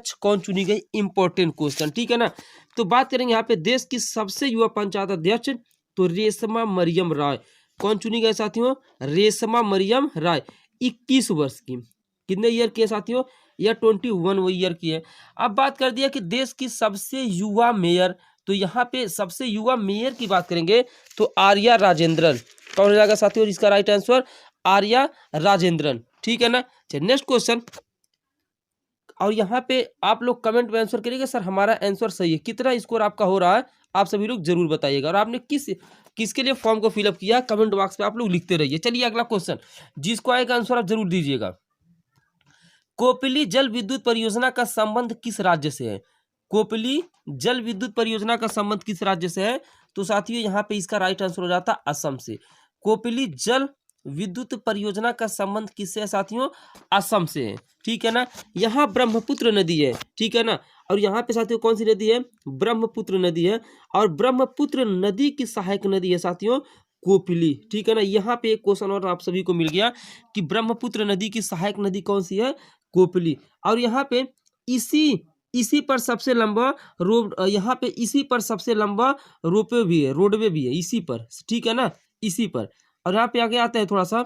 अध्यक्ष कौन चुनी गई, इंपॉर्टेंट क्वेश्चन, ठीक है ना। तो बात करेंगे यहाँ पे देश की सबसे युवा पंचायत अध्यक्ष, तो रेशमा मरियम राय कौन चुनी गई साथियों, रेशमा मरियम राय, 21 वर्ष की, कितने ईयर की है साथियों, यह 21 ईयर की है। अब बात कर दिया कि देश की सबसे युवा मेयर, तो यहाँ पे सबसे युवा मेयर की बात करेंगे तो आर्या राजेंद्रन कौन हो जाएगा साथियों, इसका राइट आंसर आर्या राजेंद्रन, ठीक है ना। चलिए नेक्स्ट क्वेश्चन, और यहाँ पे आप लोग कमेंट में आंसर करिएगा सर हमारा आंसर सही है, कितना स्कोर आपका हो रहा है आप सभी लोग जरूर बताइएगा, और आपने किसके लिए फॉर्म को फिलअप किया कमेंट बॉक्स में आप लोग लिखते रहिए। चलिए अगला क्वेश्चन, जिसको आएगा आंसर आप जरूर दीजिएगा। कोपिली जल विद्युत परियोजना का संबंध किस राज्य से है, कोपिली जल विद्युत परियोजना का संबंध किस राज्य से है, तो साथियों यहाँ पे इसका राइट आंसर हो जाता है असम से। कोपिली जल विद्युत परियोजना का संबंध किससे है साथियों, असम से है, ठीक है ना। यहाँ ब्रह्मपुत्र नदी है, ठीक है ना, और यहाँ पे साथियों कौन सी नदी है, ब्रह्मपुत्र नदी है, और ब्रह्मपुत्र नदी की सहायक नदी है साथियों कोपिली, ठीक है ना। यहाँ पे एक क्वेश्चन और आप सभी को मिल गया कि ब्रह्मपुत्र नदी की सहायक नदी कौन सी है, कोपिली। और यहाँ पे इसी पर सबसे लंबा रोड, यहाँ पे इसी पर सबसे लंबा रोडवे भी है इसी पर, ठीक है ना, इसी पर। और यहाँ पे आगे आता है थोड़ा सा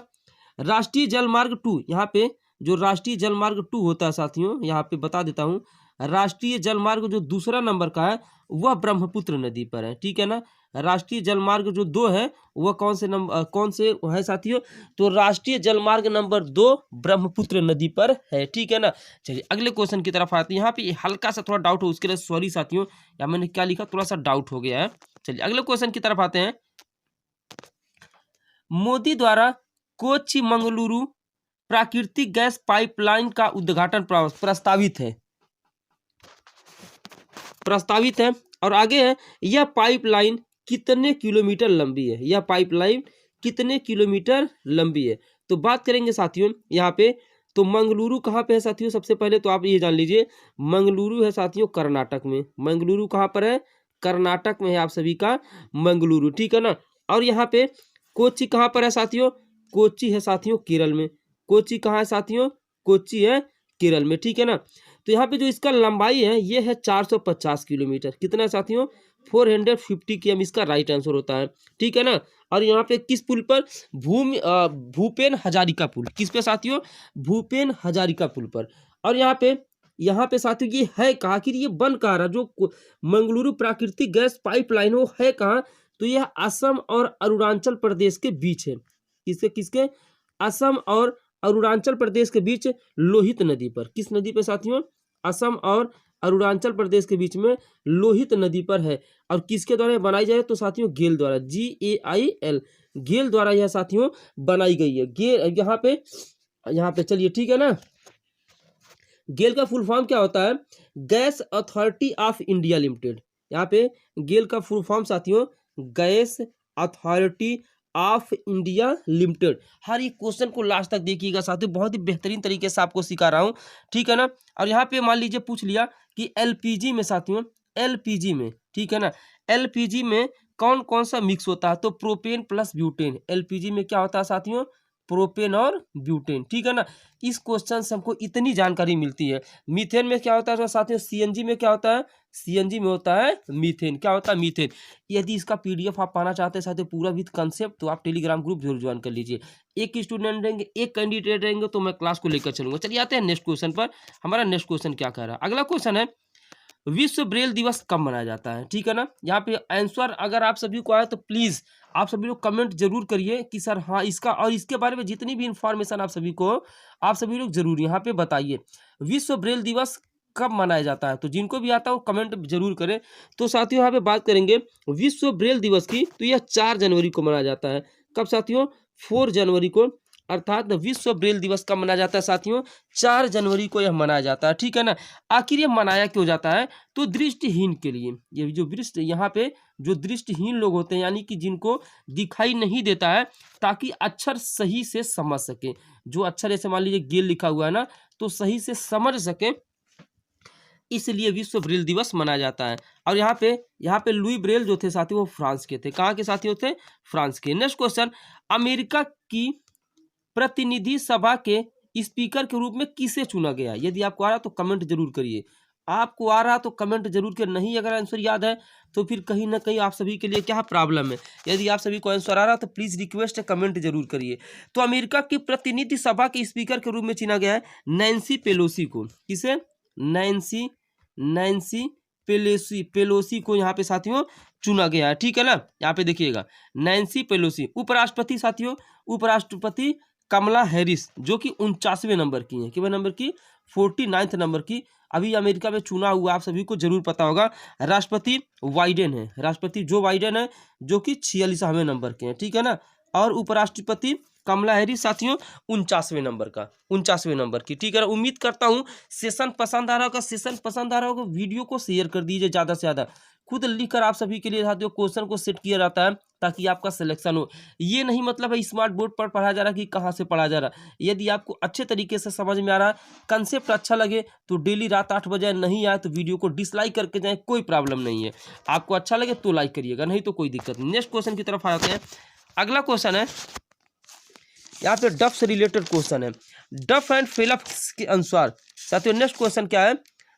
राष्ट्रीय जलमार्ग 2, यहाँ पे जो राष्ट्रीय जलमार्ग 2 होता है साथियों, यहाँ पे बता देता हूँ, राष्ट्रीय जलमार्ग जो दूसरा नंबर का है वह ब्रह्मपुत्र नदी पर है, ठीक है ना। राष्ट्रीय जलमार्ग जो 2 है वह कौन से है साथियों, तो राष्ट्रीय जलमार्ग नंबर 2 ब्रह्मपुत्र नदी पर है, ठीक है ना। चलिए अगले क्वेश्चन की तरफ आते हैं, यहाँ पे हल्का सा थोड़ा डाउट हो उसके लिए सॉरी साथियों, या मैंने क्या लिखा थोड़ा सा डाउट हो गया है। चलिए अगले क्वेश्चन की तरफ आते हैं, मोदी द्वारा कोच्चि मंगलुरु प्राकृतिक गैस पाइपलाइन का उद्घाटन प्रस्तावित है, और आगे है यह पाइपलाइन कितने किलोमीटर लंबी है, यह पाइपलाइन कितने किलोमीटर लंबी है। तो बात करेंगे साथियों यहाँ पे, तो मंगलुरु कहाँ पे है साथियों, सबसे पहले तो आप ये जान लीजिए मंगलुरु है साथियों कर्नाटक में, मंगलुरु कहाँ पर है, कर्नाटक में है आप सभी का मंगलुरु, ठीक है ना। और यहाँ पे कोच्चि कहाँ पर है साथियों, कोच्चि है साथियों केरल में, कोच्चि कहाँ है साथियों, कोच्चि है केरल में, ठीक है ना। तो यहाँ पे जो इसका लंबाई है ये है 450 किलोमीटर, कितना है साथियों 450 km, इसका राइट आंसर होता है, ठीक है ना। और यहाँ पे किस पुल पर, भूपेन हजारिका पुल, किस पे साथियों, भूपेन हजारिका पुल पर। और यहाँ पे साथियों ये है कहाँ, आखिर ये बन कहाँ रहा, जो मंगलुरु प्राकृतिक गैस पाइपलाइन वो है कहाँ, तो यह असम और अरुणाचल प्रदेश के बीच है, किसके असम और अरुणाचल प्रदेश के बीच लोहित नदी पर, किस नदी पे साथियों, असम और अरुणाचल प्रदेश के बीच में लोहित नदी पर है। और किसके द्वारा बनाई जाए, तो साथियों गेल द्वारा, GAIL, गेल द्वारा यह साथियों बनाई गई है। गेल यहाँ पे चलिए ठीक है ना, गेल का फुल फॉर्म क्या होता है, gas authority of India limited, यहाँ पे गेल का फुल फॉर्म साथियों gas authority of India limited. हर एक क्वेश्चन को लास्ट तक देखिएगा साथियों, बहुत ही बेहतरीन तरीके से आपको सिखा रहा हूँ, ठीक है ना। और यहाँ पे मान लीजिए पूछ लिया कि LPG में साथियों, LPG में, ठीक है ना, LPG में कौन कौन सा मिक्स होता है, तो प्रोपेन प्लस ब्यूटेन, LPG में क्या होता है साथियों, प्रोपेन और ब्यूटेन, ठीक है ना। इस क्वेश्चन से हमको इतनी जानकारी मिलती है। मीथेन में क्या होता है साथियों, CNG में क्या होता है, CNG में होता है मीथेन, क्या होता है मीथेन। यदि इसका PDF आप पाना चाहते हैं साथियों पूरा विद कंसेप्ट, तो आप टेलीग्राम ग्रुप जरूर ज्वाइन कर लीजिए। एक स्टूडेंट रहेंगे, एक कैंडिडेट रहेंगे, तो मैं क्लास को लेकर चलूंगा। चलिए आते हैं नेक्स्ट क्वेश्चन पर, हमारा नेक्स्ट क्वेश्चन क्या कह रहा है। अगला क्वेश्चन है विश्व ब्रेल दिवस कब मनाया जाता है, ठीक है ना। यहाँ पे आंसर अगर आप सभी को आया तो प्लीज आप सभी लोग कमेंट जरूर करिए कि सर हाँ इसका, और इसके बारे में जितनी भी इंफॉर्मेशन आप सभी लोग जरूर यहाँ पे बताइए विश्व ब्रेल दिवस कब मनाया जाता है। तो जिनको भी आता हो कमेंट जरूर करें। तो साथियों यहाँ पे बात करेंगे विश्व ब्रेल दिवस की, तो यह 4 जनवरी को मनाया जाता है। कब साथियों, 4 जनवरी को, अर्थात विश्व ब्रेल दिवस कब मनाया जाता है साथियों, 4 जनवरी को यह मनाया जाता है, ठीक है ना। आखिर ये मनाया क्यों जाता है, तो दृष्टिहीन के लिए, ये जो यहाँ पे जो दृष्टिहीन लोग होते हैं, यानी कि जिनको दिखाई नहीं देता है, ताकि अक्षर सही से समझ सके, जो अक्षर ऐसे मान लीजिए गेल लिखा हुआ है ना, तो सही से समझ सके, इसलिए विश्व ब्रेल दिवस मनाया जाता है। और यहाँ पे लुई ब्रेल जो थे साथियों वो फ्रांस के थे, कहाँ के साथियों थे, फ्रांस के। नेक्स्ट क्वेश्चन, अमेरिका की प्रतिनिधि सभा के स्पीकर के रूप में किसे चुना गया। यदि आपको आ रहा तो कमेंट जरूर करिए, आपको आ रहा तो कमेंट जरूर कर, नहीं अगर आंसर याद है तो फिर कहीं ना कहीं आप सभी के लिए क्या प्रॉब्लम है। यदि आप सभी को आंसर आ रहा तो प्लीज रिक्वेस्ट है कमेंट जरूर करिए। तो अमेरिका की प्रतिनिधि सभा के स्पीकर के रूप में चुना गया है नैन्सी पेलोसी को। किसे? नैन्सी नैन्सी पेलोसी को यहाँ पे साथियों चुना गया है। ठीक है ना, यहाँ पे देखिएगा नैन्सी पेलोसी। उपराष्ट्रपति साथियों, उपराष्ट्रपति कमला हैरिस जो कि 49वें नंबर की है। कितने नंबर की? 49th नंबर की। अभी अमेरिका में चुना हुआ, आप सभी को जरूर पता होगा। राष्ट्रपति बाइडेन है, राष्ट्रपति जो बाइडेन है जो कि 46वें नंबर के हैं। ठीक है ना, और उपराष्ट्रपति कमला हैरिस साथियों 49वें नंबर का, 49वें नंबर की। ठीक है ना, उम्मीद करता हूँ सेशन पसंद आ रहा होगा। सेशन पसंद आ रहा होगा, वीडियो को शेयर कर दीजिए ज़्यादा से ज़्यादा। खुद लिखकर आप सभी के लिए साथियों क्वेश्चन को सेट किया जाता है ताकि आपका सिलेक्शन हो। ये नहीं मतलब है स्मार्ट बोर्ड पर पढ़ा जा रहा है कि कहाँ से पढ़ा जा रहा है। यदि आपको अच्छे तरीके से समझ में आ रहा है, कंसेप्ट अच्छा लगे तो डेली रात 8 बजे नहीं आए तो वीडियो को डिसलाइक करके जाए, कोई प्रॉब्लम नहीं है। आपको अच्छा लगे तो लाइक करिएगा, नहीं तो कोई दिक्कत नहीं। नेक्स्ट क्वेश्चन की तरफ आते हैं। अगला क्वेश्चन है यहाँ पे डफ से रिलेटेड क्वेश्चन है। डफ एंड फेलिप्स के अनुसार साथियों नेक्स्ट क्वेश्चन क्या है?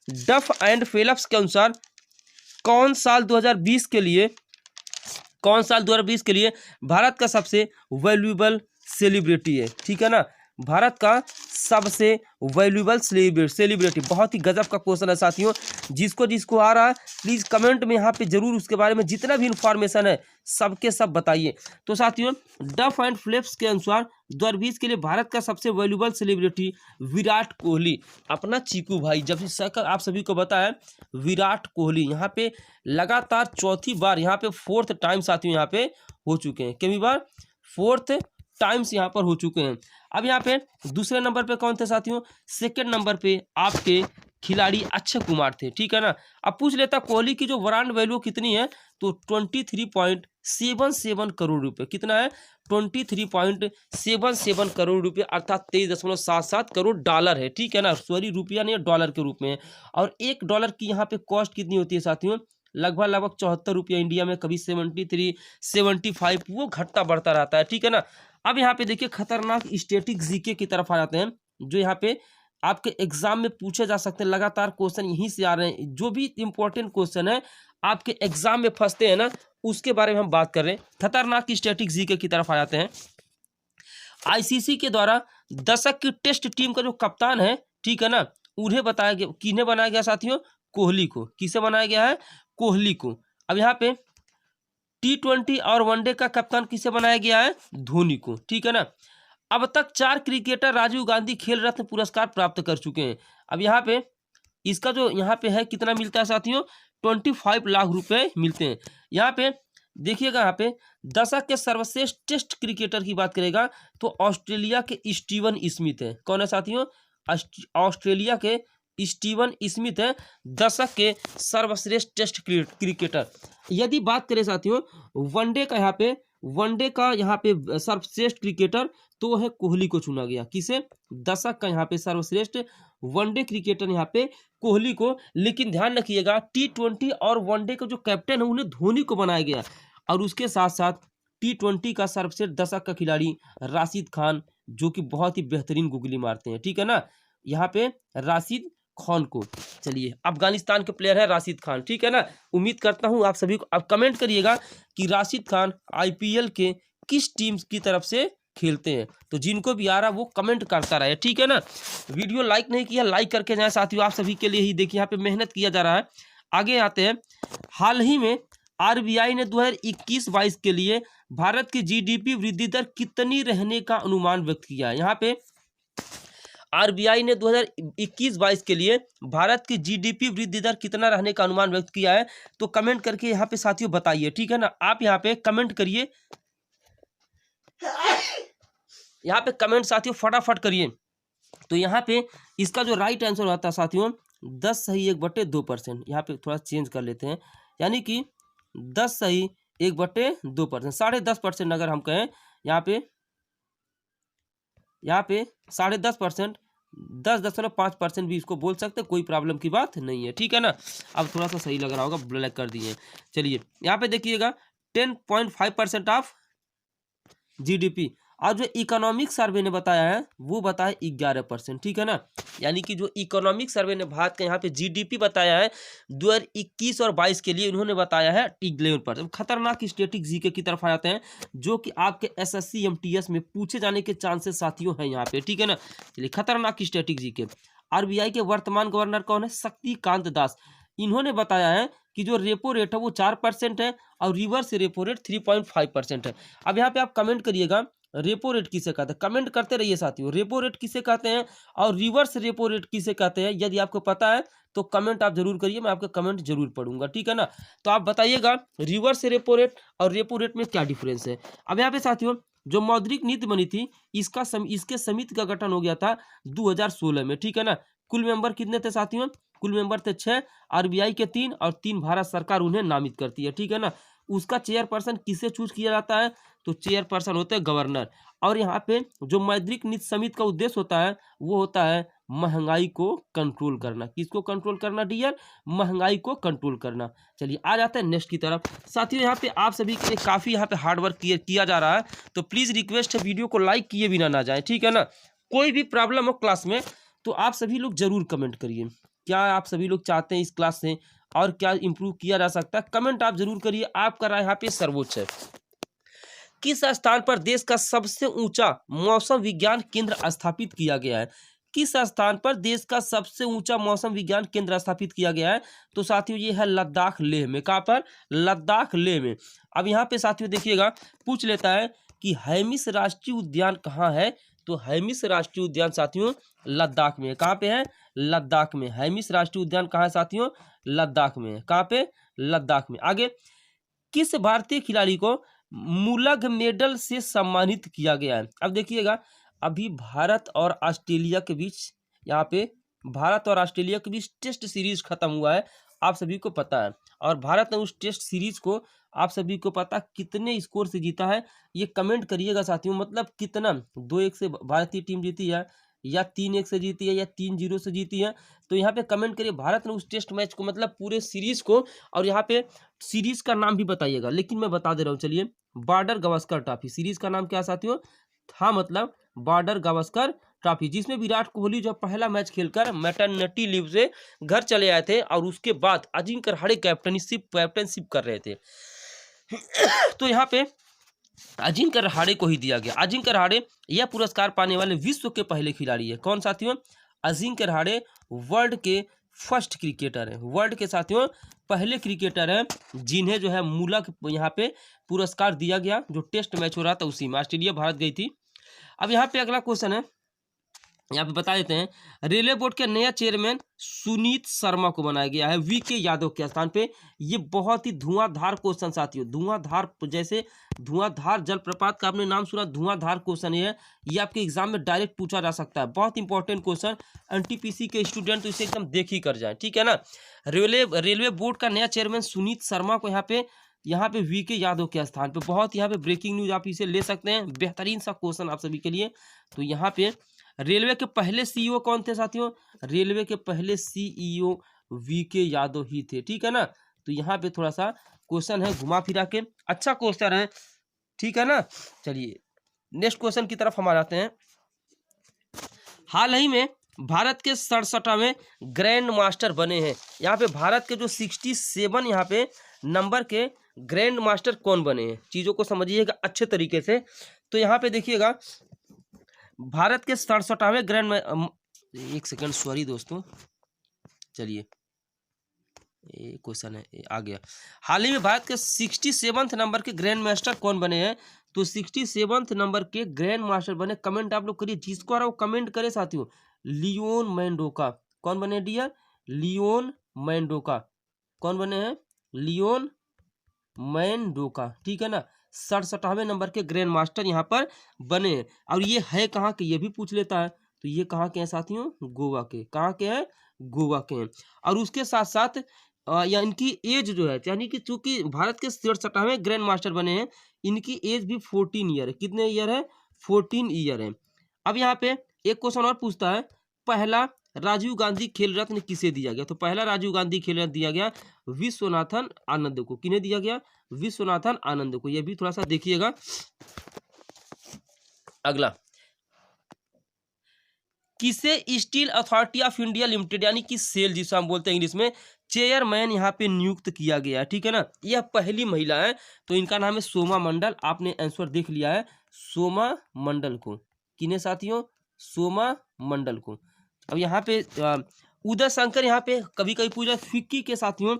डफ एंड फेलिप्स के अनुसार कौन साल 2020 के लिए भारत का सबसे वैल्यूएबल सेलिब्रिटी है? ठीक है ना, भारत का सबसे वैल्यूएबल सेलिब्रिटी। बहुत ही गजब का क्वेश्चन है साथियों। जिसको आ रहा है प्लीज कमेंट में यहाँ पे जरूर उसके बारे में जितना भी इंफॉर्मेशन है सबके सब बताइए। तो साथियों डफ एंड फेलिप्स के अनुसार 2020 के लिए भारत का सबसे वैल्यूएबल सेलिब्रिटी विराट कोहली, अपना चीकू भाई। जब से आप सभी को बताया विराट कोहली यहाँ पे लगातार चौथी बार, यहाँ पे 4th टाइम साथियों यहाँ पे हो चुके हैं। कितनी बार? 4th टाइम्स यहाँ पर हो चुके हैं। अब यहाँ पे दूसरे नंबर पे कौन थे साथियों? सेकंड नंबर पे आपके खिलाड़ी अक्षय कुमार थे। ठीक है ना, अब पूछ लेता कोहली की जो ब्रांड वैल्यू कितनी है, तो 23.77 करोड़ रुपए। कितना है? 23.77 करोड़ रुपए, अर्थात 23.77 करोड़ डॉलर है। ठीक है ना, सॉरी रुपया नहीं, डॉलर के रूप में है। और $1 की यहाँ पे कॉस्ट कितनी होती है साथियों? लगभग 74 रुपया इंडिया में, कभी 73, 75, वो घटता बढ़ता रहता है। ठीक है ना, अब यहाँ पे देखिए खतरनाक स्टैटिक जीके की तरफ आ जाते हैं, जो यहाँ पे आपके एग्जाम में पूछे जा सकते हैं। लगातार क्वेश्चन यहीं से आ रहे हैं, जो भी इंपॉर्टेंट क्वेश्चन है आपके एग्जाम में फंसते हैं ना, उसके बारे में हम बात कर रहे हैं। खतरनाक स्टैटिक जीके की तरफ आ जाते हैं। आईसीसी के द्वारा दशक की टेस्ट टीम का जो कप्तान है, ठीक है ना, उन्हें बताया गया, किन्हें बनाया गया साथियों? कोहली को। किसे बनाया गया है? कोहली को। अब यहाँ पे T20 और वनडे का कप्तान किसे बनाया गया है? धोनी को। ठीक है ना, अब तक 4 क्रिकेटर राजीव गांधी खेल रत्न पुरस्कार प्राप्त कर चुके हैं। अब यहाँ पे इसका जो यहाँ पे है कितना मिलता है साथियों? 25 लाख रुपए मिलते हैं। यहाँ पे देखिएगा, यहाँ पे दशक के सर्वश्रेष्ठ टेस्ट क्रिकेटर की बात करेगा तो ऑस्ट्रेलिया के स्टीवन स्मिथ है। कौन है साथियों? ऑस्ट्रेलिया के स्टीवन स्मिथ है दशक के सर्वश्रेष्ठ टेस्ट क्रिकेटर। यदि बात करें साथियों वनडे का यहाँ पे सर्वश्रेष्ठ क्रिकेटर तो है कोहली को चुना गया। किसे? दशक का यहाँ पे सर्वश्रेष्ठ वनडे क्रिकेटर यहाँ पे कोहली को। लेकिन ध्यान रखिएगा T20 और वनडे का जो कैप्टन है उन्हें धोनी को बनाया गया, और उसके साथ साथ T20 का सर्वश्रेष्ठ दशक का खिलाड़ी राशिद खान, जो कि बहुत ही बेहतरीन गुगली मारते हैं। ठीक है ना, यहाँ पे राशिद खान को, चलिए अफगानिस्तान के प्लेयर है राशिद खान। ठीक है ना, उम्मीद करता हूँ आप सभी को, आप कमेंट करिएगा कि राशिद खान IPL के किस टीम की तरफ से खेलते हैं। तो जिनको भी आ रहा वो कमेंट करता रहे। ठीक है ना, वीडियो लाइक नहीं किया लाइक करके जाए साथियों, आप सभी के लिए ही देखिए यहाँ पे मेहनत किया जा रहा है। आगे आते हैं। हाल ही में RBI ने 2021-22 के लिए भारत की GDP वृद्धि दर कितनी रहने का अनुमान व्यक्त किया है। यहाँ पे RBI ने 2021-22 के लिए भारत की GDP वृद्धि दर कितना रहने का अनुमान व्यक्त किया है, तो कमेंट करके यहाँ पे साथियों बताइए। ठीक है ना, आप यहाँ पे कमेंट करिए, यहाँ पे कमेंट साथियों फटाफट करिए। तो यहाँ पे इसका जो राइट आंसर होता है साथियों 10 सही 1/2%। यहाँ पे थोड़ा चेंज कर लेते हैं, यानी कि 10 सही 1/2%, 10.5% अगर हम कहें यहाँ पे 10.5%, 10.5% भी इसको बोल सकते, कोई प्रॉब्लम की बात नहीं है। ठीक है ना, अब थोड़ा सा सही लग रहा होगा, ब्लैक कर दिए। चलिए यहाँ पे देखिएगा 10.5% ऑफ GDP और जो इकोनॉमिक सर्वे ने बताया है वो बताया 11%, ठीक है ना। यानी कि जो इकोनॉमिक सर्वे ने भारत का यहाँ पे जीडीपी बताया है 2021 और 22 के लिए, उन्होंने बताया है 11%। खतरनाक स्टैटिक जीके की तरफ आ जाते हैं, जो कि आपके एसएससी एमटीएस में पूछे जाने के चांसेस साथियों हैं यहाँ पे, ठीक है ना। चलिए, खतरनाक स्टैटिक जीके। आरबीआई के वर्तमान गवर्नर कौन है? शक्तिकांत दास। इन्होंने बताया है कि जो रेपो रेट है वो 4% है और रिवर्स रेपो रेट 3.5% है। अब यहाँ पे आप कमेंट करिएगा रेपो रेट किसे कहते हैं, कमेंट करते रहिए साथियों। रेपो रेट किसे कहते हैं और रिवर्स रेपो रेट किसे कहते हैं, यदि आपको पता है तो कमेंट आप जरूर करिए, मैं आपका कमेंट जरूर पढ़ूंगा, ठीक है ना। तो आप बताइएगा रिवर्स रेपो रेट और रेपो रेट में क्या डिफरेंस है। अब यहाँ पे साथियों जो मौद्रिक नीति बनी थी इसके समिति का गठन हो गया था 2016 में, ठीक है ना। कुल मेंबर कितने थे साथियों? कुल मेंबर थे 6, आरबीआई के 3 और 3 भारत सरकार उन्हें नामित करती है, ठीक है ना। उसका चेयरपर्सन किसे चूज किया जाता है? तो चेयरपर्सन होते हैं गवर्नर। और यहाँ पे जो मौद्रिक नीति समिति का उद्देश्य होता है वो होता है महंगाई को कंट्रोल करना। किसको कंट्रोल करना डियर? महंगाई को कंट्रोल करना। चलिए आ जाते हैं नेक्स्ट की तरफ। साथियों यहाँ पे आप सभी के लिए काफ़ी यहाँ पे हार्ड वर्क किया जा रहा है, तो प्लीज़ रिक्वेस्ट है वीडियो को लाइक किए बिना ना जाए, ठीक है ना। कोई भी प्रॉब्लम हो क्लास में तो आप सभी लोग जरूर कमेंट करिए, क्या आप सभी लोग चाहते हैं इस क्लास से और क्या इंप्रूव किया जा सकता है, कमेंट आप जरूर करिए। आपका राय यहाँ पे सर्वोच्च है। किस स्थान पर देश का सबसे ऊंचा मौसम विज्ञान केंद्र स्थापित किया गया है? किस स्थान पर देश का सबसे ऊंचा मौसम विज्ञान केंद्र स्थापित किया गया है? तो साथियों ये है लद्दाख लेह में। कहाँ पर? लद्दाख लेह में। अब यहाँ पे साथियों देखिएगा पूछ लेता है कि हैमिस राष्ट्रीय उद्यान कहाँ है? तो हैमिस राष्ट्रीय उद्यान साथियों लद्दाख में है। कहाँ पे है? लद्दाख में। हैमिस राष्ट्रीय उद्यान कहाँ है साथियों? लद्दाख में है। कहाँ पे? लद्दाख में। आगे, किस भारतीय खिलाड़ी को मुलग मेडल से सम्मानित किया गया है? अब देखिएगा अभी भारत और ऑस्ट्रेलिया के बीच, यहाँ पे भारत और ऑस्ट्रेलिया के बीच टेस्ट सीरीज खत्म हुआ है, आप सभी को पता है। और भारत ने उस टेस्ट सीरीज को आप सभी को पता कितने स्कोर से जीता है, ये कमेंट करिएगा साथियों। मतलब कितना, 2-1 से भारतीय टीम जीती है या 3-1 से जीती है या 3-0 से जीती है, तो यहाँ पे कमेंट करिए भारत ने उस टेस्ट मैच को, मतलब पूरे सीरीज को। और यहाँ पे सीरीज का नाम भी बताइएगा, लेकिन मैं बता दे रहा हूँ। चलिए, बॉर्डर गावस्कर ट्रॉफी सीरीज का नाम क्या साथियों था? मतलब बॉर्डर गावस्कर ट्रॉफी, जिसमें विराट कोहली जो पहला मैच खेलकर मैटरनिटी लीव से घर चले आए थे और उसके बाद अजिंक्य रहाणे कैप्टनशिप कर रहे थे। तो यहाँ पे अजिंक्य रहाणे को ही दिया गया। अजिंक्य रहाणे यह पुरस्कार पाने वाले विश्व के पहले खिलाड़ी है। कौन साथियों? अजिंक्य रहाणे वर्ल्ड के फर्स्ट क्रिकेटर हैं, वर्ल्ड के साथियों पहले क्रिकेटर हैं जिन्हें जो है मुलक यहाँ पे पुरस्कार दिया गया। जो टेस्ट मैच हो रहा था उसी में ऑस्ट्रेलिया भारत गई थी। अब यहाँ पे अगला क्वेश्चन है, यहाँ पे बता देते हैं। रेलवे बोर्ड के नया चेयरमैन सुनीत शर्मा को बनाया गया है वीके यादव के स्थान पे। ये बहुत ही धुआंधार क्वेश्चन साथियों, धुआंधार, जैसे धुआंधार जलप्रपात का आपने नाम सुना, धुआंधार क्वेश्चन ये आपके एग्जाम में डायरेक्ट पूछा जा सकता है। बहुत इंपॉर्टेंट क्वेश्चन, एनटीपीसी के स्टूडेंट तो इसे एकदम देख ही कर जाए, ठीक है ना। रेलवे बोर्ड का नया चेयरमैन सुनीत शर्मा को यहाँ पे वीके यादव के स्थान पे, बहुत यहाँ पे ब्रेकिंग न्यूज आप इसे ले सकते हैं, बेहतरीन सा क्वेश्चन आप सभी के लिए। तो यहाँ पे रेलवे के पहले सीईओ कौन थे साथियों? रेलवे के पहले सीईओ वीके यादव ही थे, ठीक है ना। तो यहाँ पे थोड़ा सा क्वेश्चन है घुमा फिरा के, अच्छा क्वेश्चन है, ठीक है ना। चलिए नेक्स्ट क्वेश्चन की तरफ हम आ जाते हैं। हाल ही में भारत के 67वें ग्रैंड मास्टर बने हैं। यहाँ पे भारत के जो 67 यहाँ पे नंबर के ग्रैंड मास्टर कौन बने हैं, चीज़ों को समझिएगा अच्छे तरीके से। तो यहाँ पे देखिएगा भारत के 67वें ग्रैंड, एक सेकंड सॉरी दोस्तों, चलिए क्वेश्चन है आ गया। हाल ही में भारत के 67वें नंबर के ग्रैंड मास्टर कौन बने हैं? तो 67वें नंबर के ग्रैंड मास्टर बने, कमेंट आप लोग करिए, जिसको आ रहा हो कमेंट करे साथियों। लियोन मैंडोका। कौन बने डियर? लियोन मैंडोका। कौन बने हैं? लियोन मैंडोका, ठीक है ना। 67वें नंबर के ग्रैंड मास्टर यहाँ पर बने हैं। और ये है कहाँ के, ये भी पूछ लेता है। तो ये कहाँ के हैं साथियों? गोवा के। कहाँ के हैं? गोवा के हैं। और उसके साथ साथ या इनकी एज जो है, यानी कि चूंकि भारत के 67वें ग्रैंड मास्टर बने हैं, इनकी एज भी 14 ईयर है। कितने ईयर है? 14 ईयर है। अब यहाँ पे एक क्वेश्चन और पूछता है, पहला राजीव गांधी खेल रत्न किसे दिया गया? तो पहला राजीव गांधी खेल रत्न दिया गया विश्वनाथन आनंद को। किन्हें दिया गया? विश्वनाथन आनंद को। यह भी थोड़ा सा देखिएगा। अगला, किसे steel authority of India limited यानी कि सेल जिसे हम बोलते हैं इंग्लिश में, चेयरमैन यहाँ पे नियुक्त किया गया है, ठीक है ना। यह पहली महिला है, तो इनका नाम है सोमा मंडल। आपने आंसर देख लिया है, सोमा मंडल को। किन्हें साथियों? सोमा मंडल को। अब यहाँ पे उदय शंकर यहाँ पे कभी कभी पूछा फिक्की के साथियों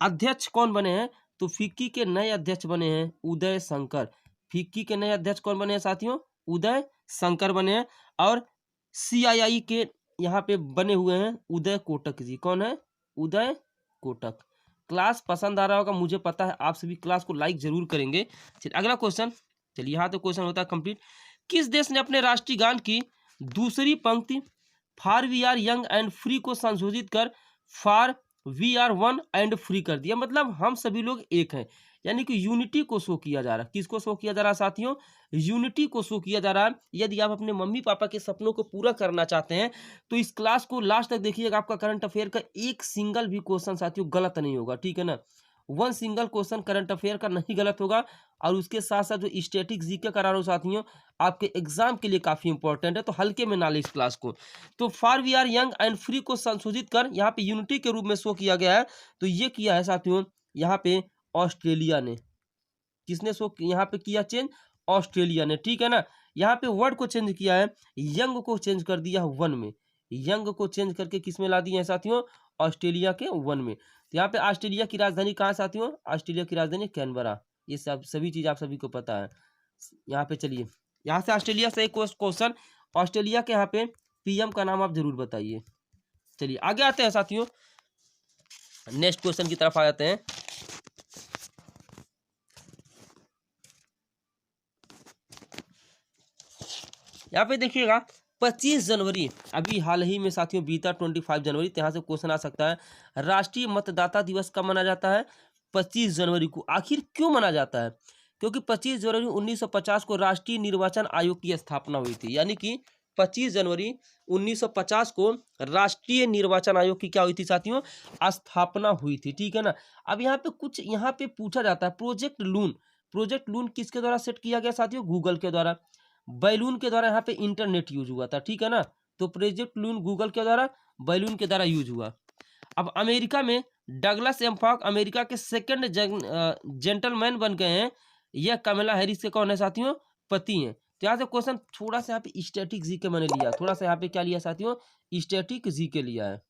अध्यक्ष कौन बने हैं, तो फिक्की के नए अध्यक्ष बने हैं उदय शंकर। फिक्की के नए अध्यक्ष कौन बने हैं साथियों? उदय शंकर बने हैं। और CII के यहाँ पे बने हुए हैं उदय कोटक जी। कौन है? उदय कोटक। क्लास पसंद आ रहा होगा, मुझे पता है आप सभी क्लास को लाइक जरूर करेंगे। चलिए अगला क्वेश्चन। चलिए यहाँ तो क्वेश्चन होता है कंप्लीट। किस देश ने अपने राष्ट्रीय गान की दूसरी पंक्ति for we are young and free को संशोधित कर for we are one and free कर दिया? मतलब हम सभी लोग एक हैं, यानी कि यूनिटी को शो किया जा रहा है। किसको शो किया जा रहा है साथियों? यूनिटी को शो किया जा रहा है। यदि आप अपने मम्मी पापा के सपनों को पूरा करना चाहते हैं तो इस क्लास को लास्ट तक देखिएगा। आपका करंट अफेयर का एक सिंगल भी क्वेश्चन साथियों गलत नहीं होगा, ठीक है ना। One single question current affair का नहीं गलत होगा। और उसके साथ साथ जो स्टैटिक जीके करा रहा हूं साथियों, आपके एग्जाम के लिए काफी इंपॉर्टेंट है, तो हल्के में ना लें इस क्लास को। तो for we are young and free को संशोधित कर यहाँ पे यूनिटी के रूप में शो किया गया है। तो ये किया है साथियों यहाँ पे ऑस्ट्रेलिया ने। किसने शो यहाँ पे किया चेंज? ऑस्ट्रेलिया ने, ठीक है ना। यहाँ पे वर्ड को चेंज किया है, यंग को चेंज कर दिया वन में। यंग को चेंज करके किस में ला दिए हैं साथियों? ऑस्ट्रेलिया के वन में। तो यहाँ पे ऑस्ट्रेलिया की राजधानी कहाँ साथियों? ऑस्ट्रेलिया की राजधानी कैनबरा। ये सब सभी चीज आप सभी को पता है। यहाँ पे चलिए, यहाँ से ऑस्ट्रेलिया से एक क्वेश्चन, ऑस्ट्रेलिया के यहाँ पे PM का नाम आप जरूर बताइए। चलिए आगे आते हैं साथियों, नेक्स्ट क्वेश्चन की तरफ आ जाते हैं। यहाँ पे देखिएगा 25 जनवरी अभी हाल ही में साथियों बीता 25 जनवरी, तो यहाँ से क्वेश्चन आ सकता है राष्ट्रीय मतदाता दिवस कब मनाया जाता है? 25 जनवरी को। आखिर क्यों मनाया जाता है? क्योंकि 25 जनवरी 1950 को राष्ट्रीय निर्वाचन आयोग की स्थापना हुई थी। यानी कि 25 जनवरी 1950 को राष्ट्रीय निर्वाचन आयोग की क्या हुई थी साथियों? स्थापना हुई थी, ठीक है ना। अब यहाँ पे कुछ यहाँ पे पूछा जाता है, प्रोजेक्ट लून। प्रोजेक्ट लून किसके द्वारा सेट किया गया साथियों? गूगल के द्वारा। बैलून के द्वारा यहाँ पे इंटरनेट यूज हुआ था, ठीक है ना। तो प्रोजेक्ट लून गूगल के द्वारा, बैलून के द्वारा यूज हुआ। अब अमेरिका में डगलस एम्फॉक अमेरिका के सेकंड जेंटलमैन बन गए हैं। यह कमला हैरिस के कौन है साथियों? पति हैं। तो यहाँ से क्वेश्चन थोड़ा सा यहाँ पे स्टैटिक जीके मैंने लिया, थोड़ा सा यहाँ पे क्या लिया साथियों? स्टैटिक जीके लिया है।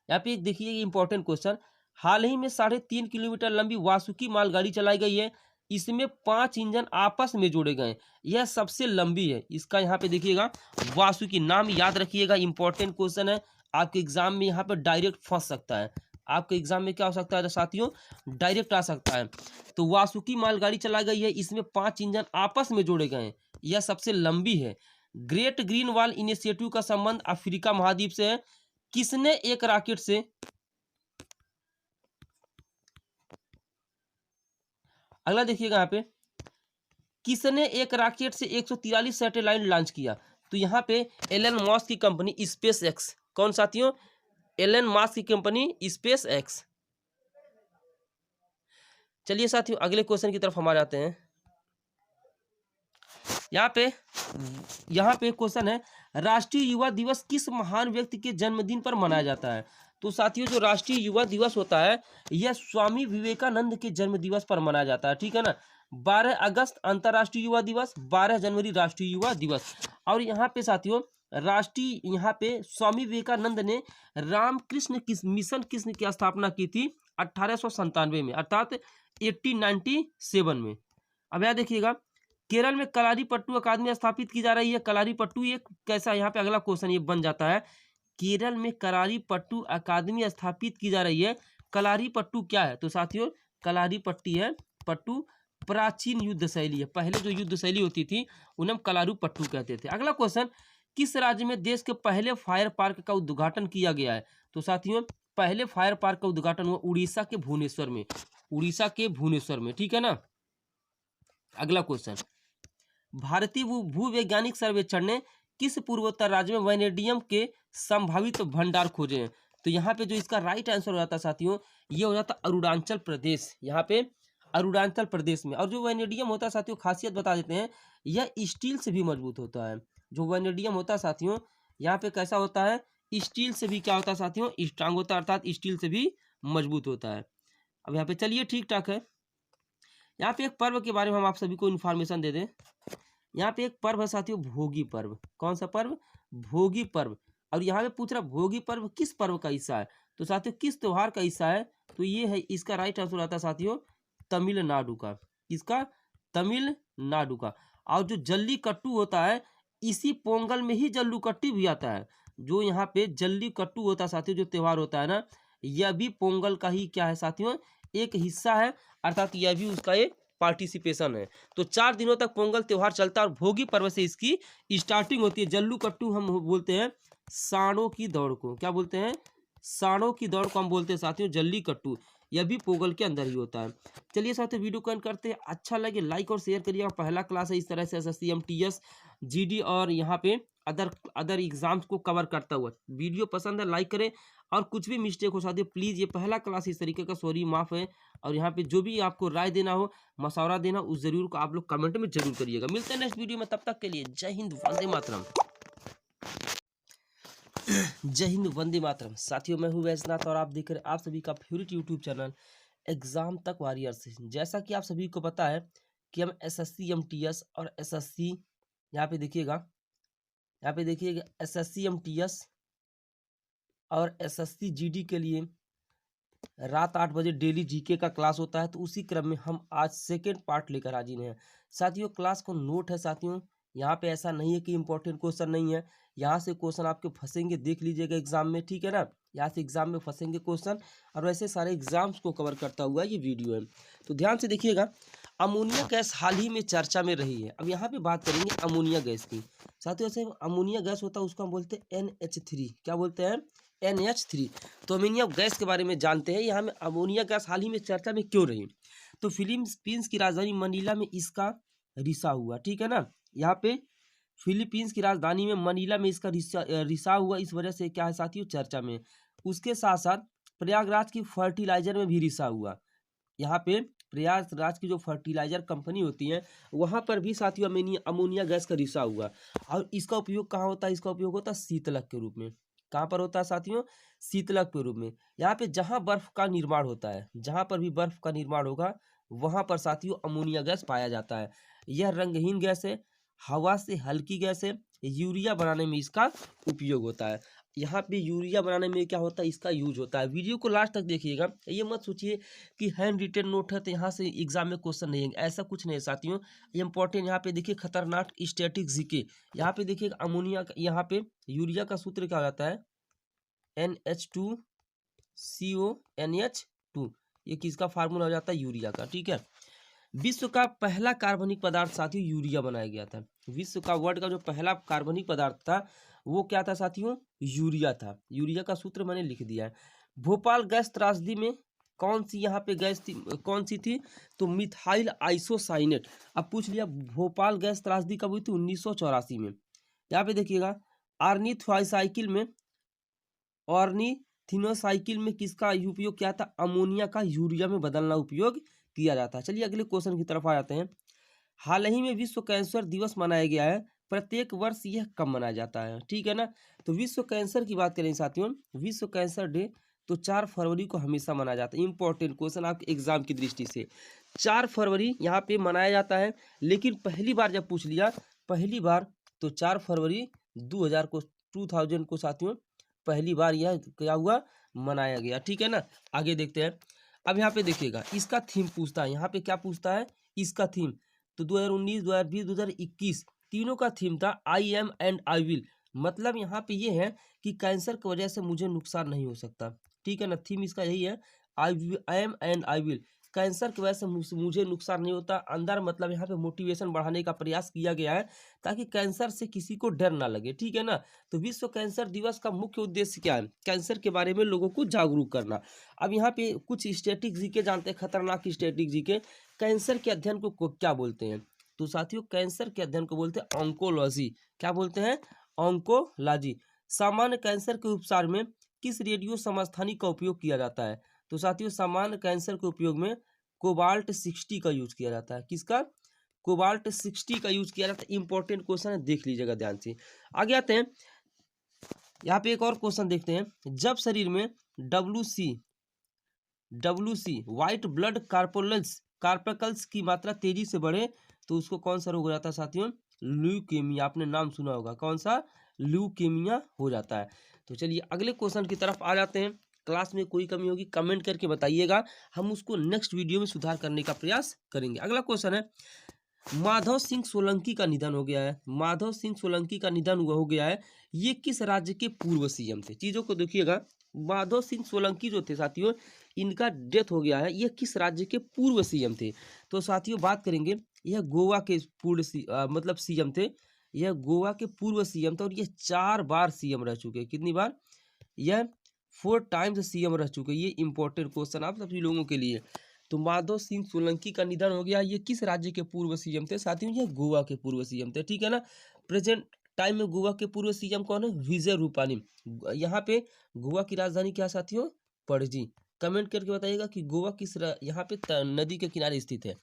यहाँ पे देखिए इंपॉर्टेंट क्वेश्चन, हाल ही में 3.5 किलोमीटर लंबी वासुकी मालगाड़ी चलाई गई है। इसमें 5 इंजन आपस में जोड़े गए। यह सबसे लंबी है। इसका यहाँ पे देखिएगा वासुकी, नाम याद रखिएगा, इंपॉर्टेंट क्वेश्चन है। आपके एग्जाम में यहाँ पे डायरेक्ट फंस सकता है। आपके एग्जाम में क्या हो सकता है साथियों? डायरेक्ट आ सकता है। तो वासुकी मालगाड़ी चलाई गई है, इसमें 5 इंजन आपस में जोड़े गए हैं। यह सबसे लंबी है। ग्रेट ग्रीन वॉल इनिशिएटिव का संबंध अफ्रीका महाद्वीप से है। किसने एक रॉकेट से, अगला देखिएगा यहाँ पे, किसने एक रॉकेट से 143 सैटेलाइट लॉन्च किया? तो यहाँ पे एलन मस्क की कंपनी स्पेस एक्स। कौन साथियों? एलन मस्क की कंपनी स्पेस एक्स। चलिए साथियों अगले क्वेश्चन की तरफ हम आ जाते हैं। यहाँ पे क्वेश्चन है, राष्ट्रीय युवा दिवस किस महान व्यक्ति के जन्मदिन पर मनाया जाता है? तो साथियों जो राष्ट्रीय युवा दिवस होता है यह स्वामी विवेकानंद के जन्म दिवस पर मनाया जाता है, ठीक है ना। 12 अगस्त अंतर्राष्ट्रीय युवा दिवस, 12 जनवरी राष्ट्रीय युवा दिवस। और यहाँ पे साथियों राष्ट्रीय, यहाँ पे स्वामी विवेकानंद ने रामकृष्ण मिशन किस की स्थापना की थी? 1897 में, अर्थात 1897 में। अब यहाँ देखिएगा केरल में कलारीपट्टू अकादमी स्थापित की जा रही है। कलारीपट्टू ये कैसा, यहाँ पे अगला क्वेश्चन ये बन जाता है, केरल में कलारीपट्टू अकादमी स्थापित की जा रही है। कलारीपट्टू क्या है? तो साथियों कलारीपट्टी है पट्टू प्राचीन युद्ध शैली है। पहले जो युद्ध शैली होती थी उन्हें हम कलारीपट्टू कहते थे। अगला क्वेश्चन, किस राज्य में देश के पहले फायर पार्क का उद्घाटन किया गया है? तो साथियों पहले फायर पार्क का उद्घाटन हुआ उड़ीसा के भुवनेश्वर में, उड़ीसा के भुवनेश्वर में, ठीक है ना। अगला क्वेश्चन, भारतीय भूवैज्ञानिक सर्वेक्षण ने किस पूर्वोत्तर राज्य में वैनेडियम के संभावित भंडार खोजे हैं? तो यहाँ पे जो इसका राइट आंसर हो जाता है साथियों ये हो जाता अरुणाचल प्रदेश। यहाँ पे अरुणाचल प्रदेश में। और जो वेनेडियम होता है साथियों, खासियत बता देते हैं, यह स्टील से भी मजबूत होता है। जो वेनेडियम होता है साथियों, यहाँ पे कैसा होता है, स्टील से भी क्या होता है साथियों, स्ट्रांग होता है, अर्थात स्टील से भी मजबूत होता है। अब यहाँ पे चलिए ठीक ठाक है। यहाँ पे एक पर्व के बारे में हम आप सभी को इन्फॉर्मेशन दे दें। यहाँ पे एक पर्व है साथियों, भोगी पर्व। कौन सा पर्व, भोगी पर्व। और यहाँ पे पूछ रहा भोगी पर्व किस पर्व का हिस्सा है, तो साथियों किस त्योहार का हिस्सा है, तो ये है, इसका राइट आंसर आता है साथियों तमिलनाडु का। इसका तमिलनाडु का। और जो जल्लीकट्टू होता है, इसी पोंगल में ही जल्लीकट्टू भी आता है। जो यहाँ पे जल्लीकट्टू होता है साथियों, जो त्योहार होता है ना, यह भी पोंगल का ही क्या है साथियों, एक हिस्सा है, अर्थात यह भी उसका एक पार्टिसिपेशन है। तो 4 दिनों तक पोंगल त्योहार चलता है और भोगी पर्व से इसकी स्टार्टिंग होती है। जल्लीकट्टू हम बोलते हैं सांडों की दौड़ को, क्या बोलते हैं, सांडों की दौड़ को हम बोलते हैं साथियों जल्लीकट्टू। यह भी पोंगल के अंदर ही होता है। चलिए साथियों वीडियो को एंड करते हैं। अच्छा लगे लाइक और शेयर करिए। और पहला क्लास है इस तरह से एसएससी एमटीएस जीडी और यहाँ पे अदर एग्जाम्स को कवर करता हुआ। वीडियो पसंद है लाइक करें, और कुछ भी मिस्टेक हो साथियों प्लीज़, ये पहला क्लास इस तरीके का, सॉरी माफ़ है। और यहाँ पे जो भी आपको राय देना हो, मशवरा देना, उस जरूर को आप लोग कमेंट में जरूर करिएगा। मिलते हैं नेक्स्ट वीडियो में, तब तक के लिए जय हिंद वंदे मातरम। जय हिंद वंदे मातरम। साथियों मैं हूँ वैजनाथ और आप देख रहे हैं आप सभी का फेवरेट यूट्यूब चैनल एग्जाम तक वॉरियर्स। जैसा कि आप सभी को पता है कि हम एसएससी एमटीएस और एसएससी, यहाँ पे देखिएगा एसएससी एमटीएस और एसएससी जीडी के लिए रात 8 बजे डेली जीके का क्लास होता है। तो उसी क्रम में हम आज सेकेंड पार्ट लेकर हाजिर हैं साथियों। क्लास को नोट है साथियों, यहाँ पे ऐसा नहीं है कि इंपॉर्टेंट क्वेश्चन नहीं है, यहाँ से क्वेश्चन आपके फंसेंगे, देख लीजिएगा एग्जाम में, ठीक है ना। यहाँ से एग्जाम में फंसेंगे क्वेश्चन, और वैसे सारे एग्जाम्स को कवर करता हुआ ये वीडियो है। तो ध्यान से देखिएगा। अमोनिया गैस हाल ही में चर्चा में रही है। अब यहाँ पे बात करेंगे अमोनिया गैस की साथियों। ऐसे अमोनिया गैस होता है उसको हम बोलते हैं NH3, क्या बोलते हैं, NH3। तो अमोनिया गैस के बारे में जानते हैं। यहाँ में अमोनिया गैस हाल ही में चर्चा में क्यों रही, तो फिलीपींस की राजधानी मनीला में इसका रिसाव हुआ, ठीक है ना। यहाँ पे फिलीपींस की राजधानी में मनीला में इसका रिसाव हुआ, इस वजह से क्या है साथियों चर्चा में। उसके साथ साथ प्रयागराज की फर्टिलाइजर में भी रिसाव हुआ। यहाँ पे प्रयागराज की जो फर्टिलाइजर कंपनी होती है, वहाँ पर भी साथियों अमोनिया गैस का रिसाव हुआ। और इसका उपयोग कहाँ होता है, इसका उपयोग होता है शीतलक के रूप में। कहाँ पर होता है साथियों, शीतलक के रूप में। यहाँ पे जहाँ बर्फ का निर्माण होता है, जहाँ पर भी बर्फ का निर्माण होगा, वहाँ पर साथियों अमोनिया गैस पाया जाता है। यह रंगहीन गैस है, हवा से हल्की गैस है। यूरिया बनाने में इसका उपयोग होता है। यहाँ पे यूरिया बनाने में क्या होता है, इसका यूज होता है। वीडियो को लास्ट तक देखिएगा। ये मत सोचिए कि हैंड रिटेन नोट है तो यहाँ से एग्जाम में क्वेश्चन नहीं है, ऐसा कुछ नहीं है साथियों। ये इंपॉर्टेंट, यहाँ पे देखिए खतरनाक स्टैटिक जीके। यहाँ पे देखिए अमोनिया, यहाँ पे यूरिया का सूत्र क्या हो जाता है, NH2CO NH2। ये किसका फार्मूला हो जाता है, यूरिया का, ठीक है। विश्व का पहला कार्बनिक पदार्थ साथियों यूरिया बनाया गया था। विश्व का वर्ल्ड का जो पहला कार्बनिक पदार्थ था वो क्या था साथियों, यूरिया था। यूरिया का सूत्र मैंने लिख दिया है। भोपाल गैस त्रासदी में कौन सी यहाँ पे गैस थी, कौन सी थी, तो मिथाइल आइसोसाइनेट। अब पूछ लिया भोपाल गैस त्रासदी कब हुई थी, 1984 में। यहाँ पे देखिएगा ऑर्निथिनोसाइकिल में किसका उपयोग किया था, अमोनिया का यूरिया में बदलना उपयोग किया जाता है। चलिए अगले क्वेश्चन की तरफ आ जाते हैं। हाल ही में विश्व कैंसर दिवस मनाया गया है, प्रत्येक वर्ष यह कब मनाया जाता है, ठीक है ना। तो विश्व कैंसर की बात करें साथियों, विश्व कैंसर डे तो 4 फरवरी को हमेशा मनाया जाता है। इंपॉर्टेंट क्वेश्चन आपके एग्जाम की दृष्टि से, 4 फरवरी यहाँ पे मनाया जाता है। लेकिन पहली बार जब पूछ लिया, पहली बार तो 4 फरवरी 2000 को साथियों पहली बार यह क्या हुआ, मनाया गया, ठीक है ना। आगे देखते हैं। अब यहाँ पे देखिएगा इसका थीम पूछता है, यहाँ पे क्या पूछता है, इसका थीम। तो 2019, 2020, 2021 तीनों का थीम था I am and I will. मतलब यहाँ पे ये है कि कैंसर की वजह से मुझे नुकसान नहीं हो सकता, ठीक है ना। थीम इसका यही है, I am and I will. Cancer की वजह से मुझे नुकसान नहीं होता। अंदर मतलब यहाँ पे मोटिवेशन बढ़ाने का प्रयास किया गया है ताकि कैंसर से किसी को डर ना लगे, ठीक है ना। तो विश्व कैंसर दिवस का मुख्य उद्देश्य क्या है, कैंसर के बारे में लोगों को जागरूक करना। अब यहाँ पे कुछ स्टैटिक जीके जानते हैं, खतरनाक स्टैटिक जीके। कैंसर के अध्ययन को क्या बोलते हैं, तो साथियों कैंसर के अध्ययन को बोलते हैं ऑन्कोलॉजी। क्या बोलते हैं, ऑन्कोलॉजी। सामान्य कैंसर के उपचार में किस रेडियो समस्थानिक का उपयोग किया जाता है, तो साथियों सामान्य कैंसर के उपयोग में कोबाल्ट 60 का यूज किया जाता है। किसका? कोबाल्ट 60 का यूज किया जाता है। इंपॉर्टेंट क्वेश्चन है, देख लीजिएगा ध्यान से। आगे आते हैं, यहाँ पे एक और क्वेश्चन देखते हैं। जब शरीर में WC व्हाइट ब्लड कार्पकल्स की मात्रा तेजी से बढ़े तो उसको कौन सा रोग हो जाता है साथियों? ल्यूकेमिया। आपने नाम सुना होगा, कौन सा? ल्यूकेमिया हो जाता है। तो चलिए अगले क्वेश्चन की तरफ आ जाते हैं। क्लास में कोई कमी होगी कमेंट करके बताइएगा, हम उसको नेक्स्ट वीडियो में सुधार करने का प्रयास करेंगे। अगला क्वेश्चन है, माधव सिंह सोलंकी का निधन हो गया है। माधव सिंह सोलंकी का निधन हो गया है, ये किस राज्य के पूर्व सीएम थे? चीजों को देखिएगा, माधव सिंह सोलंकी जो थे साथियों, इनका डेथ हो गया है, ये किस राज्य के पूर्व सीएम थे? तो साथियों बात करेंगे, यह गोवा के मतलब सीएम थे। यह गोवा के पूर्व सीएम थे और ये 4 बार सीएम रह चुके हैं। कितनी बार? यह 4 टाइम्स सीएम रह चुके हैं। ये इंपॉर्टेंट क्वेश्चन आप सभी लोगों के लिए। तो माधव सिंह सोलंकी का निधन हो गया, ये किस राज्य के पूर्व सीएम थे साथियों? ये गोवा के पूर्व सीएम थे, ठीक है ना। प्रेजेंट टाइम में गोवा के पूर्व सीएम कौन है? विजय रूपानी। यहाँ पे गोवा की राजधानी क्या साथियों? पणजी। कमेंट करके बताइएगा कि गोवा यहाँ पे नदी के किनारे स्थित है।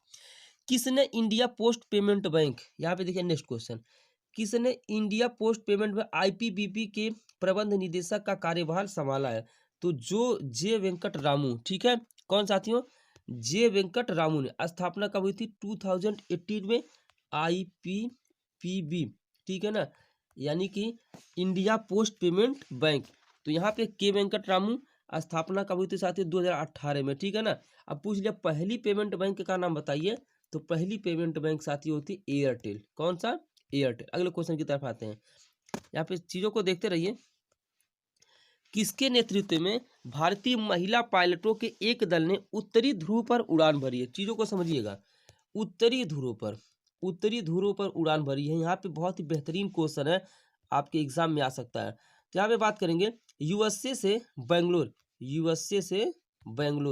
किसने इंडिया पोस्ट पेमेंट बैंक, यहाँ पे देखिए नेक्स्ट क्वेश्चन, किसने India post payment bank IPPB के प्रबंध निदेशक का कार्यभार संभाला है? तो जो जे वेंकट रामू, ठीक है। कौन साथियों? जे वेंकट रामू ने। स्थापना कब हुई थी? 2018 में IPPB, ठीक है ना, यानी कि इंडिया पोस्ट पेमेंट बैंक। तो यहाँ पे के वेंकट रामू, स्थापना कब हुई थी साथियों? 2018 में, ठीक है ना। अब पूछ लिया पहली पेमेंट बैंक का नाम बताइए, तो पहली पेमेंट बैंक साथियों होती एयरटेल। कौन सा? एयरटेल। अगले क्वेश्चन की तरफ आते हैं, यहाँ पे चीजों को देखते रहिए। किसके नेतृत्व में भारतीय महिला पायलटों के एक दल ने उत्तरी ध्रुव पर उड़ान भरी है? चीजों को समझिएगा, उत्तरी ध्रुव पर उड़ान भरी है। यहाँ पे बहुत ही बेहतरीन क्वेश्चन है, आपके एग्जाम में आ सकता है। तो यहाँ पे बात करेंगे यूएसए से बेंगलोर,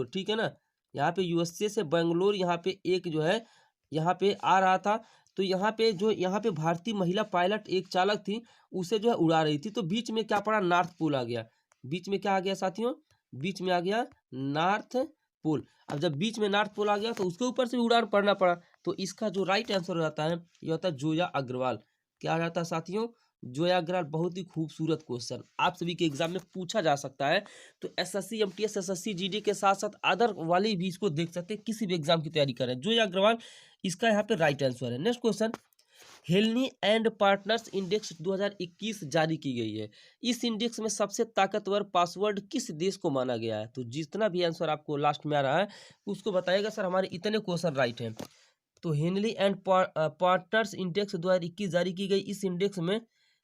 ठीक है ना। यहाँ पे यूएसए से बेंगलोर, यहाँ पे एक जो है यहाँ पे आ रहा था। तो यहाँ पे भारतीय महिला पायलट एक चालक थी, उसे जो है उड़ा रही थी। तो बीच में क्या पड़ा? नॉर्थ पोल आ गया। बीच में क्या आ गया साथियों? बीच में आ गया नॉर्थ पोल। अब जब बीच में नॉर्थ पोल आ गया तो उसके ऊपर से भी उड़ान पड़ना पड़ा। तो इसका जो राइट आंसर हो जाता है, ये होता है जोया अग्रवाल। क्या आ जाता है साथियों? जोया अग्रवाल। बहुत ही खूबसूरत क्वेश्चन आप सभी के एग्जाम में पूछा जा सकता है। तो SSC MTS SSC GD के साथ साथ अदर वाले भी इसको देख सकते हैं, किसी भी एग्जाम की तैयारी करें। जोया अग्रवाल इसका यहाँ पे राइट आंसर है। नेक्स्ट क्वेश्चन, हेल्नी एंड पार्टनर्स इंडेक्स 2021 जारी की गई है। इस इंडेक्स में सबसे ताकतवर पासवर्ड किस देश को माना गया है? तो जितना भी आंसर आपको लास्ट में आ रहा है उसको बताइएगा सर हमारे इतने क्वेश्चन राइट हैं। तो हेनली एंड पार्टनर्स इंडेक्स 2021 जारी की गई। इस इंडेक्स में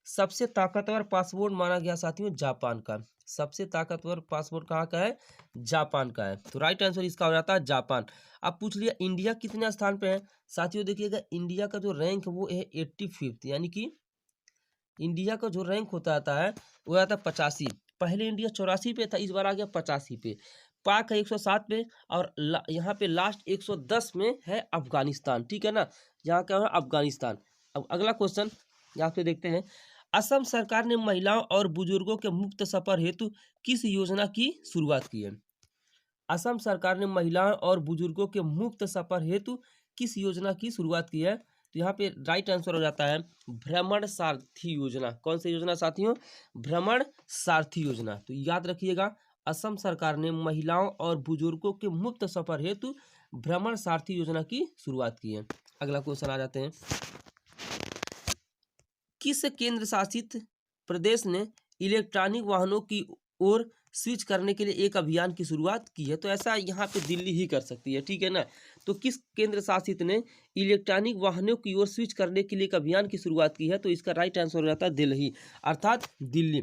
सबसे ताकतवर पासपोर्ट माना गया साथियों जापान का। सबसे ताकतवर पासपोर्ट कहाँ का है? जापान का है। तो राइट आंसर इसका हो जाता है जापान। अब पूछ लिया इंडिया कितने स्थान पे है साथियों? देखिएगा इंडिया का जो रैंक वो है 85th, यानी कि इंडिया का जो रैंक होता है वो आता है 85। पहले इंडिया 84 पे था, इस बार आ गया 85 पे। पाक है 107 पे, और यहाँ पे लास्ट 110 में है अफगानिस्तान, ठीक है ना। यहाँ क्या है? अफगानिस्तान। अब अगला क्वेश्चन यहाँ पे देखते हैं, असम सरकार ने महिलाओं और बुजुर्गों के मुफ्त सफर हेतु किस योजना की शुरुआत की है? असम सरकार ने महिलाओं और बुजुर्गों के मुफ्त सफर हेतु किस योजना की शुरुआत की है? तो यहाँ पे राइट आंसर हो जाता है भ्रमण सारथी योजना। कौन सी योजना साथियों? भ्रमण सारथी योजना। तो याद रखिएगा, असम सरकार ने महिलाओं और बुजुर्गों के मुफ्त सफर हेतु भ्रमण सारथी योजना की शुरुआत की है। अगला क्वेश्चन आ जाते हैं, किस केंद्र शासित प्रदेश ने इलेक्ट्रॉनिक वाहनों की ओर स्विच करने के लिए एक अभियान की शुरुआत की है? तो ऐसा यहाँ पे दिल्ली ही कर सकती है, ठीक है ना। तो किस केंद्र शासित ने इलेक्ट्रॉनिक वाहनों की ओर स्विच करने के लिए एक अभियान की शुरुआत की है? तो इसका राइट आंसर हो जाता है दिल्ली, अर्थात दिल्ली।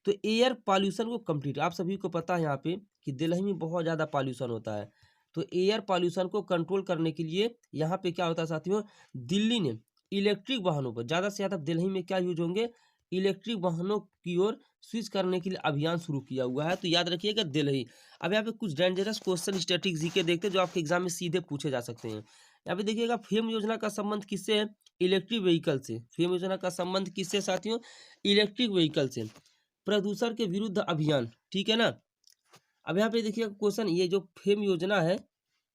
तो एयर पॉल्यूशन को कंप्लीट, आप सभी को पता है यहाँ पे कि दिल्ली में बहुत ज़्यादा पॉल्यूशन होता है। तो एयर पॉल्यूशन को कंट्रोल करने के लिए यहाँ पे क्या होता है साथियों? दिल्ली ने इलेक्ट्रिक वाहनों पर ज़्यादा से ज़्यादा दिल्ली में क्या यूज होंगे? इलेक्ट्रिक वाहनों की ओर स्विच करने के लिए अभियान शुरू किया हुआ है। तो याद रखिएगा दिल्ली। अब यहाँ पे कुछ डेंजरस क्वेश्चन स्टैटिक जीके देखते हैं जो आपके एग्जाम में सीधे पूछे जा सकते हैं। यहाँ पे देखिएगा, फेम योजना का संबंध किससे है? इलेक्ट्रिक व्हीकल से। फेम योजना का संबंध किससे साथियों? इलेक्ट्रिक व्हीकल से। प्रदूषण के विरुद्ध अभियान, ठीक है ना। अब यहाँ पे देखिएगा क्वेश्चन, ये जो फेम योजना है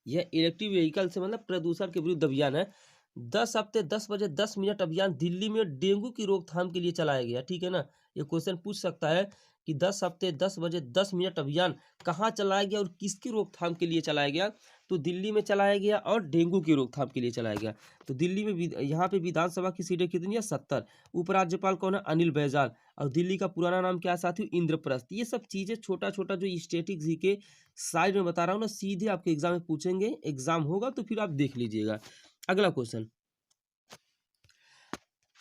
यह इलेक्ट्रिक व्हीकल से मतलब प्रदूषण के विरुद्ध अभियान है। 10 हफ्ते 10 बजे 10 मिनट अभियान दिल्ली में डेंगू की रोकथाम के लिए चलाया गया। ठीक है ना, ये क्वेश्चन पूछ सकता है कि 10 हफ्ते 10 बजे 10 मिनट अभियान कहाँ चलाया गया और किसकी रोकथाम के लिए चलाया गया? तो दिल्ली में चलाया गया और डेंगू की रोकथाम के लिए चलाया गया। तो दिल्ली में यहाँ पे विधानसभा की सीटें कितनी है? 70। उपराज्यपाल कौन है? अनिल बैजल। और दिल्ली का पुराना नाम क्या है साथियों? इंद्रप्रस्थ। ये सब चीजें छोटा छोटा जो स्टैटिक जी के साइड में बता रहा हूँ ना, सीधे आपके एग्जाम में पूछेंगे, एग्जाम होगा तो फिर आप देख लीजिएगा। अगला क्वेश्चन,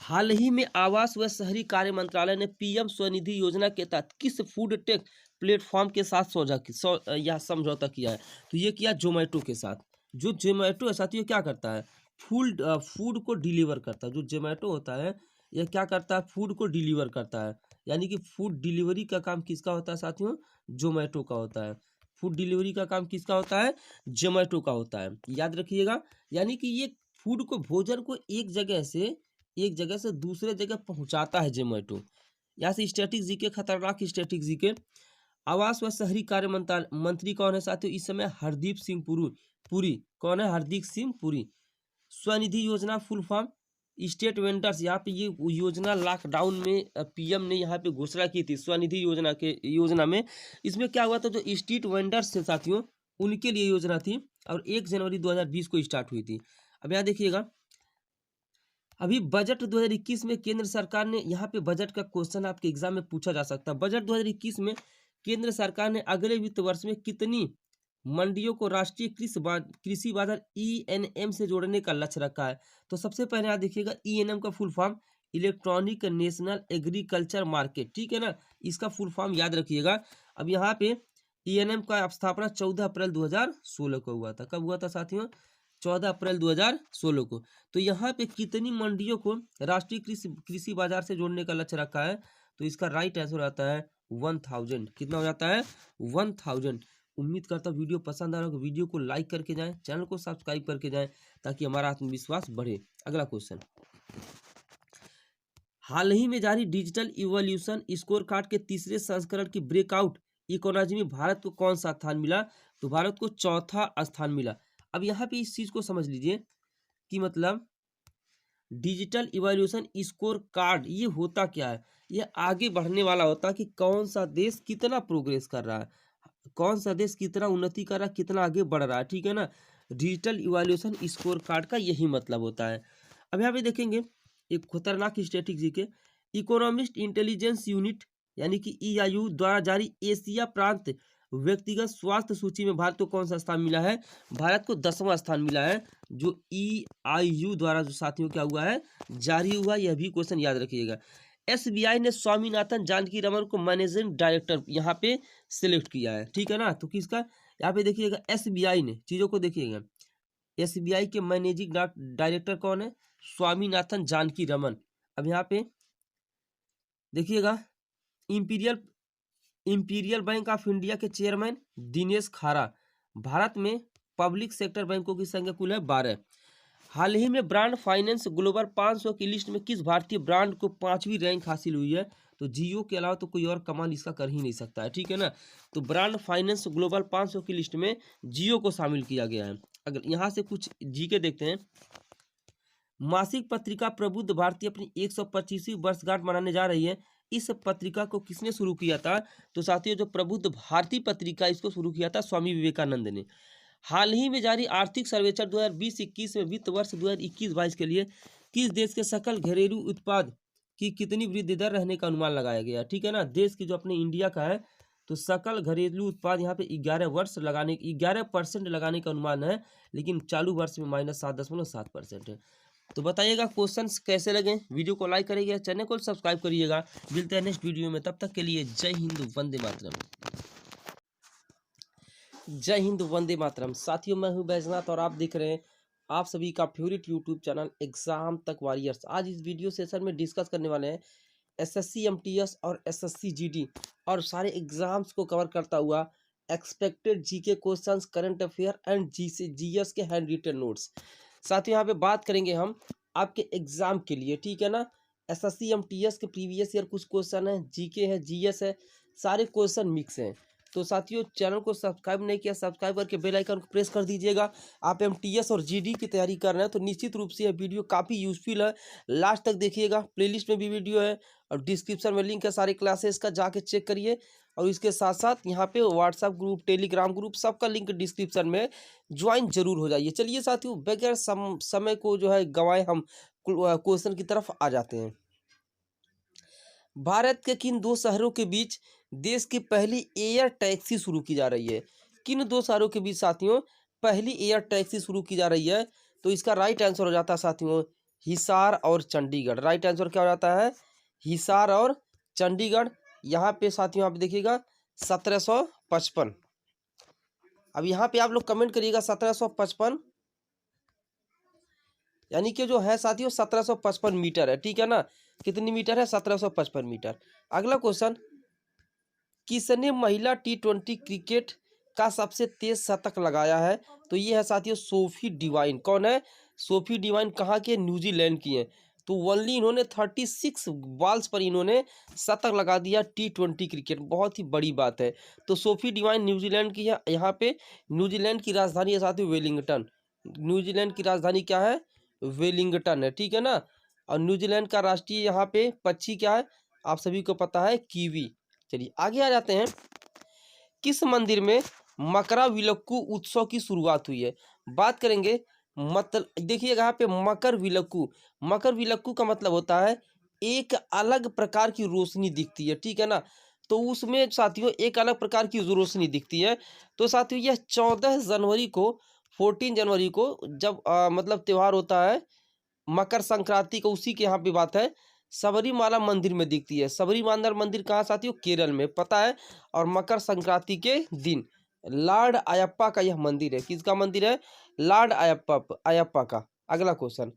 हाल ही में आवास व शहरी कार्य मंत्रालय ने पीएम स्वनिधि योजना के तहत किस फूड टेक प्लेटफॉर्म के साथ समझौता किया है? तो ये किया जोमेटो के साथ। जो जोमेटो है साथियों क्या करता है? फूड को डिलीवर करता है। जो जोमेटो होता है यह क्या करता है? फूड को डिलीवर करता है। यानी कि फूड डिलीवरी का काम किसका होता है साथियों? जोमेटो का होता है। फूड डिलीवरी का काम किसका होता है? जोमेटो का होता है, याद रखिएगा। यानी कि ये फूड को, भोजन को एक जगह से दूसरे जगह पहुंचाता है जोमेटो। यहाँ से स्टैटिक जीके, खतरनाक स्टैटिक जीके। आवास व शहरी कार्य मंत्री कौन है साथियों इस समय? हरदीप सिंह पुरी। कौन है? हरदीप सिंह पुरी। स्वनिधि योजना फुल फॉर्म? State vendors. यहाँ पे ये योजना लॉकडाउन में पीएम ने यहाँ पे घोषणा की थी स्वनिधि योजना में। इसमें क्या हुआ था, जो स्ट्रीट वेंडर्स थे साथियों उनके लिए योजना थी और 1 जनवरी 2020 को स्टार्ट हुई थी। अब यहाँ देखिएगा, अभी बजट 2021 में केंद्र सरकार ने, यहाँ पे बजट का क्वेश्चन आपके एग्जाम में पूछा जा सकता है। बजट 2021 में केंद्र सरकार ने अगले वित्त वर्ष में कितनी मंडियों को राष्ट्रीय कृषि बाजार ENM से जोड़ने का लक्ष्य रखा है? तो सबसे पहले आप देखिएगा, ENM का full form electronic national agriculture market. ठीक है ना, इसका फुल फॉर्म याद रखिएगा। अब यहाँ पे ENM का स्थापना 14 अप्रैल 2016 को हुआ था। कब हुआ था साथियों? 14 अप्रैल 2016 को। तो यहाँ पे कितनी मंडियों को राष्ट्रीय कृषि बाजार से जोड़ने का लक्ष्य रखा है? तो इसका राइट आंसर आता है 1000। कितना हो जाता है? 1000। उम्मीद करता हूँ वीडियो पसंद आ रहा होगा। वीडियो को लाइक करके जाएं, चैनल को सब्सक्राइब करके जाएं ताकि हमारा आत्मविश्वास बढ़े। अगला क्वेश्चन, हाल ही में जारी डिजिटल इवोल्यूशन स्कोर कार्ड के तीसरे संस्करण की ब्रेकआउट इकोनॉमी में भारत को कौन सा स्थान मिला? तो भारत को चौथा स्थान मिला। अब यहाँ पे इस चीज को समझ लीजिए कि मतलब डिजिटल इवोल्यूशन स्कोर कार्ड ये होता क्या है? ये आगे बढ़ने वाला होता है कि कौन सा देश कितना प्रोग्रेस कर रहा है, कौन सा देश कितना उन्नति कर रहा है, कितना आगे बढ़ रहा है। ठीक है ना, डिजिटल इवोल्यूशन स्कोर कार्ड का यही मतलब होता है। अब यहाँ पे देखेंगे एक खतरनाक स्ट्रेटेजी के, इकोनॉमिस्ट इंटेलिजेंस यूनिट यानी कि EIU द्वारा जारी एशिया प्रांत व्यक्तिगत स्वास्थ्य सूची में भारत को कौन सा स्थान मिला है? भारत को 10वां स्थान मिला है, जो EIU द्वारा जो साथियों क्या हुआ है, जारी हुआ। यह भी क्वेश्चन याद रखिएगा। SBI ने स्वामीनाथन जानकी रमन को मैनेजिंग डायरेक्टर यहाँ पे सिलेक्ट किया है। ठीक है ना, तो किसका? यहाँ पे देखिएगा SBI ने, चीजों को देखिएगा, SBI के मैनेजिंग डायरेक्टर कौन है? स्वामीनाथन जानकी रमन। अब यहाँ पे देखिएगा, इंपीरियल बैंक ऑफ इंडिया के चेयरमैन दिनेश खारा। भारत में पब्लिक सेक्टर बैंकों की संख्या कुल है 12। हाल ही में ब्रांड फाइनेंस ग्लोबल 500 की लिस्ट में किस भारतीय ब्रांड को 5वीं रैंक हासिल हुई है? तो जियो के अलावा तो कोई और कमाल इसका कर ही नहीं सकता है। ठीक है ना, तो ब्रांड फाइनेंस ग्लोबल 500 की लिस्ट में जियो को शामिल किया गया है। अगर यहाँ से कुछ जीके देखते हैं, मासिक पत्रिका प्रबुद्ध भारती अपनी 125वीं वर्षगांठ मनाने जा रही है। इस पत्रिका को किसने शुरू किया था? तो साथियों, जो प्रबुद्ध भारती पत्रिका इसको शुरू किया था स्वामी विवेकानंद ने। हाल ही में जारी आर्थिक सर्वेक्षण 2020-21 में वित्त वर्ष 2021-22 के लिए किस देश के सकल घरेलू उत्पाद की कितनी वृद्धि दर रहने का अनुमान लगाया गया? ठीक है ना, देश की जो अपने इंडिया का है, तो सकल घरेलू उत्पाद यहाँ पे 11% लगाने का अनुमान है, लेकिन चालू वर्ष में -7.7% है। तो बताइएगा क्वेश्चंस कैसे लगे। वीडियो को लाइक करिएगा, चैनल को सब्सक्राइब करिएगा। मिलते हैं नेक्स्ट वीडियो में, तब तक के लिए जय हिंद, वंदे मातरम। जय हिंद, वंदे मातरम। साथियों, मैं हूं बैजनाथ और आप देख रहे हैं आप सभी का फेवरेट यूट्यूब चैनल एग्जाम तक वॉरियर्स। आज इस वीडियो सेशन में डिस्कस करने वाले हैं SSC MTS और SSC GD और सारे एग्जाम्स को कवर करता हुआ expected GK questions, current affair and GS के हैंड रिटन नोट्स। साथियों, यहाँ पे बात करेंगे हम आपके एग्जाम के लिए। ठीक है ना, SSC MTS के प्रीवियस ईयर कुछ क्वेश्चन है, जीके है, GS है, सारे क्वेश्चन मिक्स हैं। तो साथियों चैनल को सब्सक्राइब नहीं किया, सब्सक्राइब करके बेल आइकन को प्रेस कर दीजिएगा। आप एमटीएस और जीडी की तैयारी कर रहे हैं तो निश्चित रूप से यह वीडियो काफ़ी यूजफुल है, लास्ट तक देखिएगा। प्लेलिस्ट में भी वीडियो है और डिस्क्रिप्शन में लिंक है सारे क्लासेस का, जाके चेक करिए। और इसके साथ साथ यहाँ पे व्हाट्सएप ग्रुप, टेलीग्राम ग्रुप, सबका लिंक डिस्क्रिप्शन में ज्वाइन जरूर हो जाइए। चलिए साथियों बगैर समय को जो है गंवाए हम क्वेश्चन की तरफ आ जाते हैं। भारत के किन दो शहरों के बीच देश की पहली एयर टैक्सी शुरू की जा रही है? किन दो शहरों के बीच साथियों पहली एयर टैक्सी शुरू की जा रही है? तो इसका राइट आंसर हो जाता है साथियों हिसार और चंडीगढ़। राइट आंसर क्या हो जाता है? हिसार और चंडीगढ़। यहाँ पे साथियों आप देखिएगा 1755। अब यहाँ पे आप लोग कमेंट करिएगा 1755 यानी कि जो है साथियों 1755 मीटर है, ठीक है ना। कितनी मीटर है? 1755 मीटर। अगला क्वेश्चन, किसने महिला T20 क्रिकेट का सबसे तेज शतक लगाया है? तो ये है साथियों सोफी डिवाइन। कौन है? Sophie Devine. कहाँ की? न्यूजीलैंड की है। तो ओनली इन्होंने 36 बॉल्स पर इन्होंने शतक लगा दिया T20 क्रिकेट, बहुत ही बड़ी बात है। तो सोफी डिवाइन न्यूजीलैंड की है। यहाँ पे न्यूजीलैंड की राजधानी है साथियों वेलिंगटन। न्यूजीलैंड की राजधानी क्या है? वेलिंगटन है, ठीक है ना। और न्यूजीलैंड का राष्ट्रीय यहाँ पे पक्षी क्या है? आप सभी को पता है, कीवी। चलिए आगे आ जाते हैं। किस मंदिर में मकरविलक्कू उत्सव की शुरुआत हुई है? बात करेंगे मतलब देखिएगा यहाँ पे मकरविलक्कू। मकरविलक्कू का मतलब होता है एक अलग प्रकार की रोशनी दिखती है, ठीक है ना। तो उसमें साथियों एक अलग प्रकार की रोशनी दिखती है। तो साथियों यह 14 जनवरी को 14 जनवरी को जब मतलब त्यौहार होता है मकर संक्रांति को, उसी के यहाँ पे बात है सबरीमाला मंदिर में दिखती है। सबरीमाला मंदिर कहाँ साथियों? केरल में, पता है। और मकर संक्रांति के दिन लॉर्ड अयप्पा का यह मंदिर है। किसका मंदिर है? लॉर्ड अयप्पा का। अगला क्वेश्चन,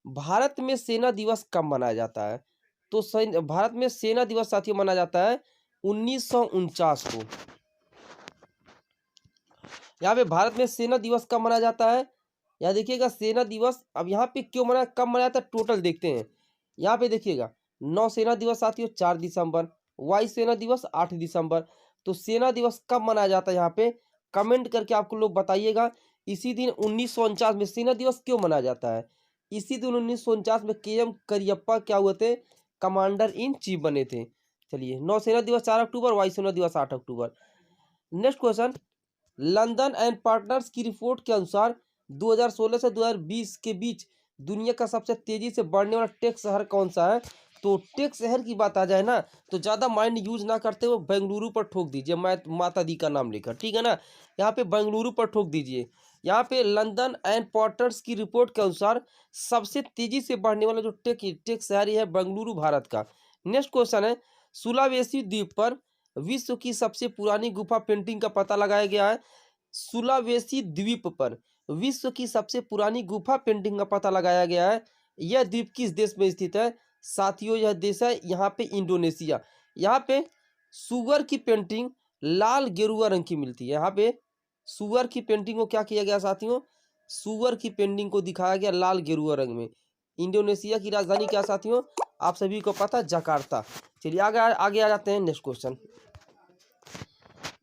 भारत में सेना दिवस कब मनाया जाता है? तो भारत में सेना दिवस साथियों मनाया जाता है 1949 को। यहाँ पे भारत में सेना दिवस कब मनाया जाता है? यहाँ देखिएगा सेना दिवस, अब यहाँ पे क्यों मनाया, कब मनाया था, टोटल देखते हैं। यहाँ पे देखिएगा नौसेना दिवस साथियों 4 दिसंबर, वायुसेना दिवस 8 दिसंबर। तो सेना दिवस कब मनाया जाता है यहाँ पे कमेंट करके आपको लोग बताइएगा। इसी दिन 1949 में सेना दिवस क्यों मनाया जाता है? इसी दिन 1949 में KM करियप्पा क्या हुए थे? कमांडर इन चीफ बने थे। चलिए नौसेना दिवस 4 अक्टूबर, वायुसेना दिवस 8 अक्टूबर। Next question, London and partners की रिपोर्ट के अनुसार 2016 से 2020 के बीच दुनिया का सबसे तेजी से बढ़ने वाला टेक शहर कौन सा है? तो टेक शहर की बात आ जाए ना तो ज़्यादा माइंड यूज ना करते हुए बेंगलुरु पर ठोक दीजिए, माता दी का नाम लेकर, ठीक है ना। यहाँ पे बेंगलुरु पर ठोक दीजिए। यहाँ पे लंदन एंड पार्टनर्स की रिपोर्ट के अनुसार सबसे तेजी से बढ़ने वाला जो टेक शहर है बेंगलुरु भारत का। नेक्स्ट क्वेश्चन है, सुलावेसी द्वीप पर विश्व की सबसे पुरानी गुफा पेंटिंग का पता लगाया गया है। सुलावेसी द्वीप पर विश्व की सबसे पुरानी गुफा पेंटिंग का पता लगाया गया है। यह द्वीप किस देश में स्थित है? साथियों यह देश है यहाँ पे इंडोनेशिया। यहाँ पे सुअर की पेंटिंग लाल गेरुआ रंग की मिलती है। यहाँ पे सुअर की पेंटिंग को क्या किया गया साथियों? सुअर की पेंटिंग को दिखाया गया लाल गेरुआ रंग में। इंडोनेशिया की राजधानी क्या साथियों? आप सभी को पता, जकार्ता। चलिए आगे आ जाते हैं। नेक्स्ट क्वेश्चन,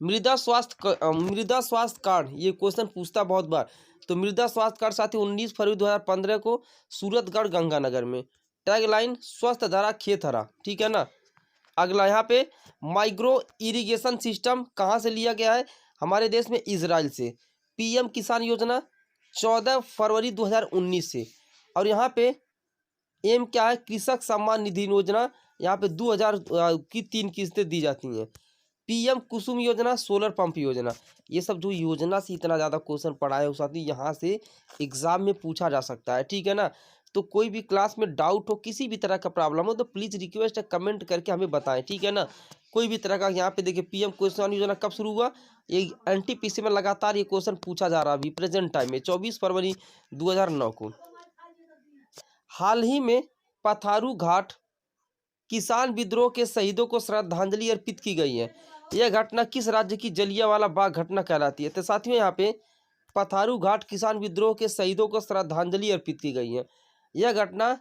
मृदा स्वास्थ्य कार्ड, ये क्वेश्चन पूछता बहुत बार। तो मृदा स्वास्थ्य कार्ड साथी 19 फरवरी 2015 को सूरतगढ़ गंगानगर में। टैगलाइन स्वस्थ धारा खेत हरा, ठीक है ना। अगला यहाँ पे माइक्रो इरिगेशन सिस्टम कहाँ से लिया गया है? हमारे देश में इजराइल से। PM किसान योजना 14 फरवरी 2019 से। और यहाँ पे एम क्या है? कृषक सम्मान निधि योजना। यहाँ पे 2000 की 3 किस्तें दी जाती हैं। PM कुसुम योजना, सोलर पंप योजना। ये सब जो योजना से इतना ज़्यादा क्वेश्चन पढ़ा है उस साथी यहाँ से एग्जाम में पूछा जा सकता है, ठीक है ना। तो कोई भी क्लास में डाउट हो, किसी भी तरह का प्रॉब्लम हो तो प्लीज़ रिक्वेस्ट है कमेंट करके हमें बताएं, ठीक है ना। कोई भी तरह का यहाँ पे देखिए PM कुसुम योजना कब शुरू हुआ? ये NTPC में लगातार ये क्वेश्चन पूछा जा रहा है अभी प्रेजेंट टाइम में 24 फरवरी 2009 को। हाल ही में पथारू घाट किसान विद्रोह के शहीदों को श्रद्धांजलि अर्पित की गई है। यह घटना किस राज्य की जलियांवाला बाग घटना कहलाती है? तो साथियों यहाँ पे पथारू घाट किसान विद्रोह के शहीदों को श्रद्धांजलि अर्पित की गई है। यह घटना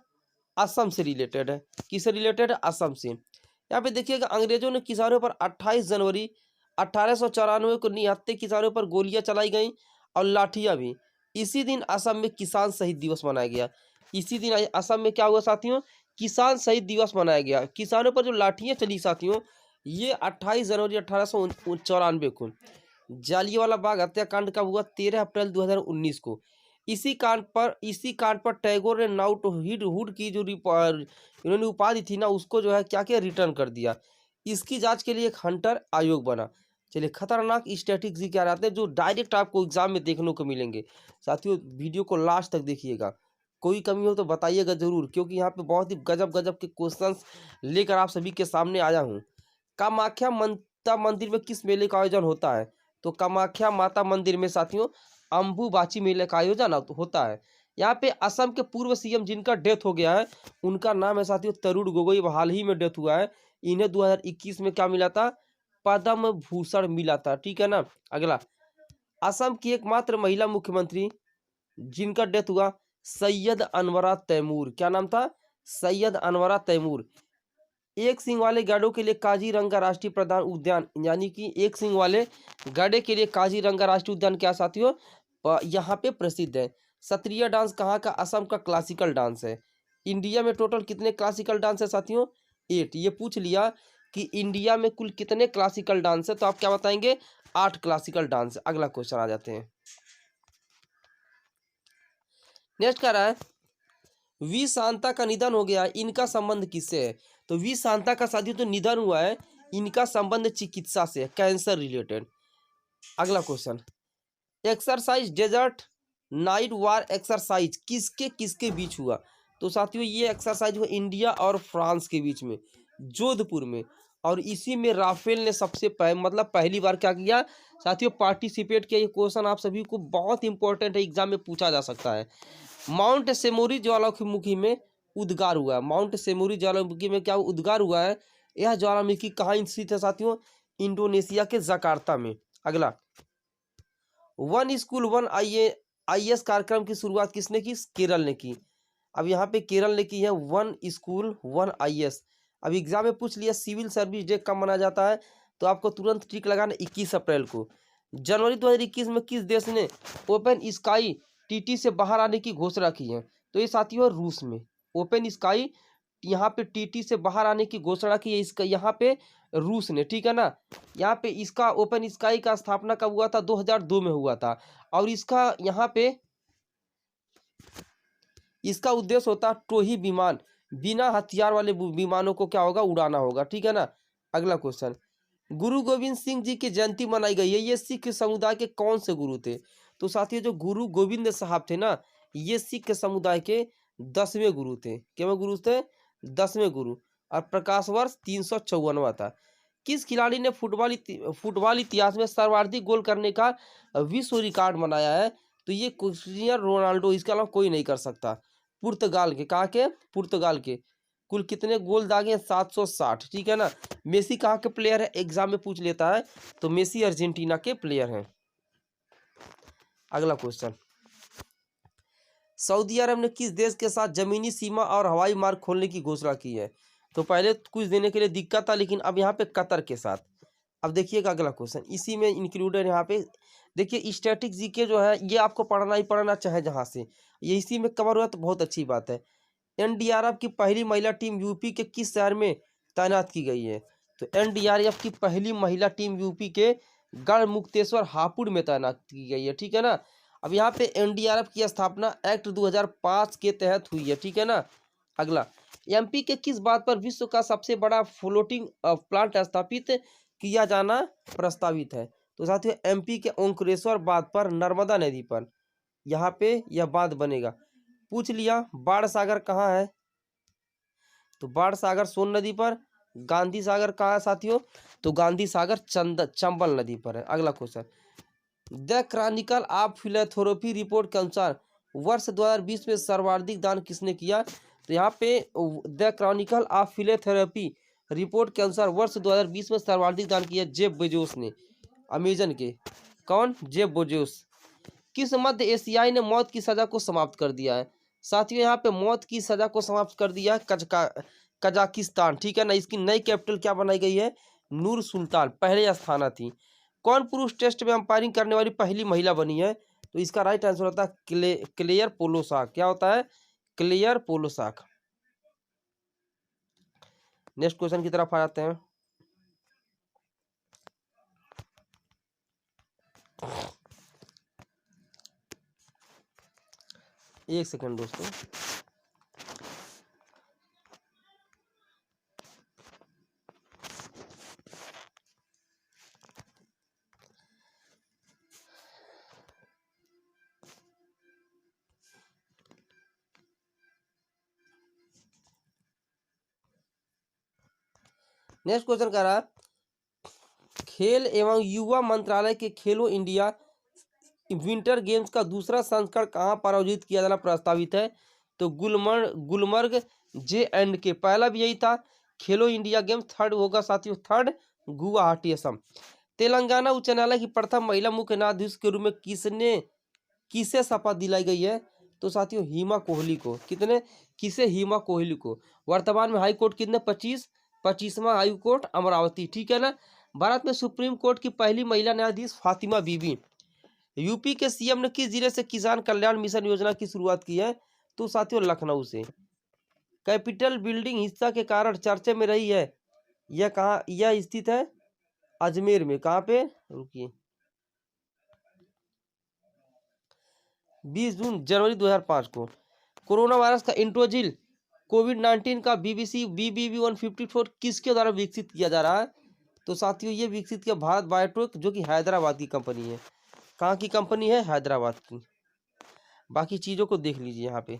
असम से रिलेटेड है। किससे रिलेटेड? असम से। यहाँ पे देखिएगा अंग्रेजों ने किसानों पर 28 जनवरी 1894 को निहत्थे किसानों पर गोलियां चलाई गईं और लाठियां भी। इसी दिन असम में किसान शहीद दिवस मनाया गया। इसी दिन असम में क्या हुआ साथियों, किसान शहीद दिवस मनाया गया। किसानों पर जो लाठियां चली साथियों, ये 28 जनवरी 1894 को। जालियांवाला बाग हत्याकांड कब हुआ, 13 अप्रैल 2019 को। इसी कांड पर टैगोर ने नाइटहुड की जो इन्होंने उपाधि थी ना, उसको जो है क्या किया, रिटर्न कर दिया। इसकी जांच के लिए एक हंटर आयोग बना। चलिए, खतरनाक स्टैटिस्टिक्स क्या रहते हैं जो डायरेक्ट आपको एग्जाम में देखने को मिलेंगे। साथियों, वीडियो को लास्ट तक देखिएगा, कोई कमी हो तो बताइएगा जरूर, क्योंकि यहाँ पे बहुत ही गजब गजब के क्वेश्चंस लेकर आप सभी के सामने आया हूँ। कामाख्या माता मंदिर में किस मेले का आयोजन होता है, तो कामाख्या माता मंदिर में साथियों अम्बुबाची मेले का आयोजन होता है। यहाँ पे असम के पूर्व सीएम जिनका डेथ हो गया है, उनका नाम है साथियों तरुण गोगोई। हाल ही में डेथ हुआ है। इन्हें 2021 में क्या मिला था, पद्म भूषण मिला था। ठीक है ना। अगला, असम की एकमात्र महिला मुख्यमंत्री जिनका डेथ हुआ, सैयद अनवरा तैमूर। क्या नाम था, सैयद अनवरा तैमूर। एक सिंह वाले गैंडों के लिए काजीरंगा राष्ट्रीय प्रधान उद्यान, यानी कि एक सिंह वाले गैंडे के लिए काजीरंगा राष्ट्रीय उद्यान क्या साथियों, यहाँ पे प्रसिद्ध है। सत्रिया डांस कहाँ का, असम का क्लासिकल डांस है। इंडिया में टोटल कितने क्लासिकल डांस है साथियों, 8। ये पूछ लिया कि इंडिया में कुल कितने क्लासिकल डांस है, तो आप क्या बताएंगे, 8 क्लासिकल डांस। अगला क्वेश्चन आ जाते हैं। नेक्स्ट क्या रहा है, वी शांता का निधन हो गया, इनका संबंध किससे है, तो वी शांता का साथियों जो निधन हुआ है, इनका संबंध चिकित्सा से, कैंसर रिलेटेड। अगला क्वेश्चन, एक्सरसाइज डेजर्ट नाइट वार एक्सरसाइज किसके किसके बीच हुआ, तो साथियों ये एक्सरसाइज हुआ इंडिया और फ्रांस के बीच में, जोधपुर में। और इसी में राफेल ने सबसे पहली बार क्या किया साथियों, पार्टिसिपेट किया। ये क्वेश्चन आप सभी को बहुत इंपॉर्टेंट है, एग्जाम में पूछा जा सकता है। माउंट सेमोरी ज्वालामुखी में उद्गार हुआ है। माउंट सेमोरी ज्वालामुखी में क्या उद्गार हुआ है, यह ज्वालामुखी कहाँ स्थित है साथियों, इंडोनेशिया के जकार्ता में। अगला, वन स्कूल वन आईएएस कार्यक्रम की शुरुआत किसने की, केरल ने की। अब यहाँ पे केरल ने की है वन स्कूल वन आईएएस। अब एग्जाम में पूछ लिया सिविल सर्विस डे कब मनाया जाता है, तो आपको तुरंत टिक लगाना 21 अप्रैल को। जनवरी 2021 में किस देश ने ओपन स्काई टीटी से बाहर आने की घोषणा की है, तो ये साथियों रूस में। ओपन स्काई यहाँ पे टीटी से बाहर आने की घोषणा की है इसका यहाँ पे रूस ने। ठीक है ना। यहाँ पे इसका ओपन स्काई का स्थापना कब हुआ था, 2002 में हुआ था। और इसका यहाँ पे इसका उद्देश्य होता है टोही विमान, बिना हथियार वाले विमानों को क्या होगा, उड़ाना होगा। ठीक है ना। अगला क्वेश्चन, गुरु गोविंद सिंह जी की जयंती मनाई गई है, ये सिख समुदाय के कौन से गुरु थे, तो साथियों जो गुरु गोविंद साहब थे ना, ये सिख समुदाय के 10वें गुरु थे। कितने गुरु थे, 10वें गुरु। और प्रकाश वर्ष 354वां था। किस खिलाड़ी ने फुटबॉल इतिहास में सर्वाधिक गोल करने का विश्व रिकॉर्ड बनाया है, तो ये क्रिस्टियानो रोनाल्डो, इसके अलावा कोई नहीं कर सकता। पुर्तगाल के, कहाँ के, पुर्तगाल के। कुल कितने गोल दागे हैं, 760। ठीक है ना। मेसी कहाँ के प्लेयर है, एग्जाम में पूछ लेता है, तो मेसी अर्जेंटीना के प्लेयर हैं। अगला क्वेश्चन, सऊदी अरब ने किस देश के साथ जमीनी सीमा और हवाई मार्ग खोलने की घोषणा की है, तो पहले कुछ देने के लिए दिक्कत था, लेकिन अब यहाँ पे कतर के साथ। अब देखिएगा अगला क्वेश्चन, इसी में इंक्लूडेड यहाँ पे देखिए स्टैटिक जीके जो है, ये आपको पढ़ना ही पढ़ना चाहे जहाँ से, ये इसी में कवर हुआ तो बहुत अच्छी बात है। एनडीआरएफ की पहली महिला टीम यूपी के किस शहर में तैनात की गई है, तो एनडीआरएफ की पहली महिला टीम यूपी के गढ़मुक्तेश्वर हापुड़ में तैनात की गई है। ठीक है ना। अब यहाँ पे एनडीआरएफ की स्थापना एक्ट 2005 के तहत हुई है। ठीक है ना। अगला, एमपी के किस बात पर विश्व का सबसे बड़ा फ्लोटिंग प्लांट स्थापित किया जाना प्रस्तावित है, तो साथियों एमपी के ओंकारेश्वर बांध पर, नर्मदा नदी पर यहाँ पे यह बांध बनेगा। पूछ लिया बाण सागर कहाँ है, तो बाण सागर सोन नदी पर। गांधी सागर कहाँ है साथियों, तो गांधी सागर चंबल नदी पर है। अगला question, the Chronicle of philanthropy report के अनुसार वर्ष 2020 में सर्वाधिक दान किसने किया, तो यहाँ पे the Chronicle of philanthropy report के अनुसार वर्ष 2020 में सर्वाधिक दान किया जेफ बेजोस ने, अमेजन के। कौन, जेफ बेजोस। किस मध्य एशियाई ने मौत की सजा को समाप्त कर दिया है, साथियों यहाँ पे मौत की सजा को समाप्त कर दिया है कजाकिस्तान। ठीक है ना। इसकी नई कैपिटल क्या बनाई गई है, नूर सुल्तान पहले स्थाना थी। कौन पुरुष टेस्ट में अंपायरिंग करने वाली पहली महिला बनी है? तो इसका राइट आंसर होता है क्लेयर पोलोसाक। क्या होता है? क्लेयर पोलोसाक। नेक्स्ट क्वेश्चन की तरफ आ जाते हैं। एक सेकंड दोस्तों। नेक्स्ट क्वेश्चन कह रहा है खेल एवं युवा मंत्रालय के खेलो इंडिया विंटर गेम्स का दूसरा संस्करण कहाँ पर आयोजित किया जाना प्रस्तावित है? तो गुलमर्ग J&K। पहला भी यही था। खेलो इंडिया गेम्स थर्ड होगा साथियों, थर्ड गुवाहाटी असम। तेलंगाना उच्च न्यायालय की प्रथम महिला मुख्य न्यायाधीश के रूप में किसे शपथ दिलाई गई है? तो साथियों हिमा कोहली को। किसे? हिमा कोहली को। वर्तमान में हाई कोर्ट कितने? 25वां हाई कोर्ट अमरावती, ठीक है ना। भारत में सुप्रीम कोर्ट की पहली महिला न्यायाधीश फातिमा बीबी। यूपी के सीएम ने किस जिले से किसान कल्याण मिशन योजना की शुरुआत की है? तो साथियों लखनऊ से। कैपिटल बिल्डिंग हिंसा के कारण चर्चे में रही है, यह कहाँ? यह स्थित है अजमेर में। कहाँ पे? रुकिए, 20 जनवरी 2005 को। कोरोना वायरस का इंट्रोजिल कोविड-19 का BBB 154 किसके द्वारा विकसित किया जा रहा है? तो साथियों ये विकसित किया भारत बायोटेक, जो कि हैदराबाद की कंपनी है। कहाँ की कंपनी है? हैदराबाद की। बाकी चीजों को देख लीजिए यहाँ पे।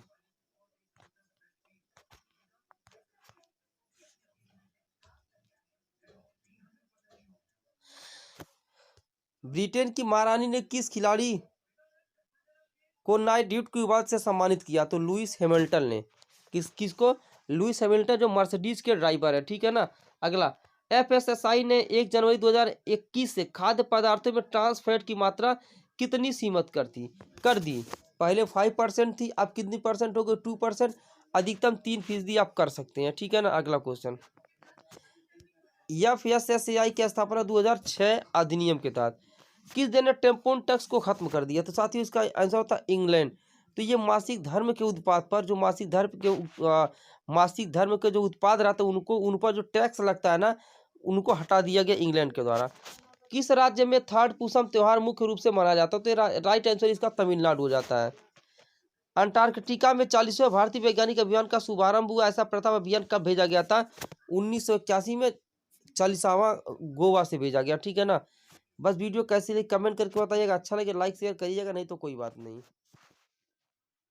ब्रिटेन की महारानी ने किस खिलाड़ी को नाइट ड्यूटी की उपाधि से सम्मानित किया? तो लुइस हैमिल्टन ने। किसको? लुइस हैमिल्टन, जो मर्सिडीज के ड्राइवर है, ठीक है ना। अगला, FSSAI ने 1 जनवरी 2021 से खाद्य पदार्थों में ट्रांस फैट की मात्रा कितनी सीमित कर दी? पहले 5% थी, अब कितनी परसेंट हो गई? 2%। अधिकतम 3% आप कर सकते हैं, ठीक है ना। अगला क्वेश्चन, FSSAI की स्थापना 2006 अधिनियम के तहत किस देश ने टेम्पोन टैक्स को खत्म कर दिया? तो साथियों इसका आंसर होता है इंग्लैंड। तो ये मासिक धर्म के उत्पाद पर, जो मासिक धर्म के जो उत्पाद रहते हैं उन पर जो टैक्स लगता है ना, उनको हटा दिया गया इंग्लैंड के द्वारा। किस राज्य में थर्ड पूसम त्योहार मुख्य रूप से मनाया जाता है? तो राइट आंसर इसका तमिलनाडु हो जाता है। अंटार्कटिका में 40वें भारतीय वैज्ञानिक अभियान का शुभारंभ हुआ। ऐसा प्रथम अभियान कब भेजा गया था? 1981 में 40वां गोवा से भेजा गया, ठीक है ना। बस वीडियो कैसी लगी कमेंट करके बताइएगा। अच्छा लगे लाइक शेयर करिएगा, नहीं तो कोई बात नहीं।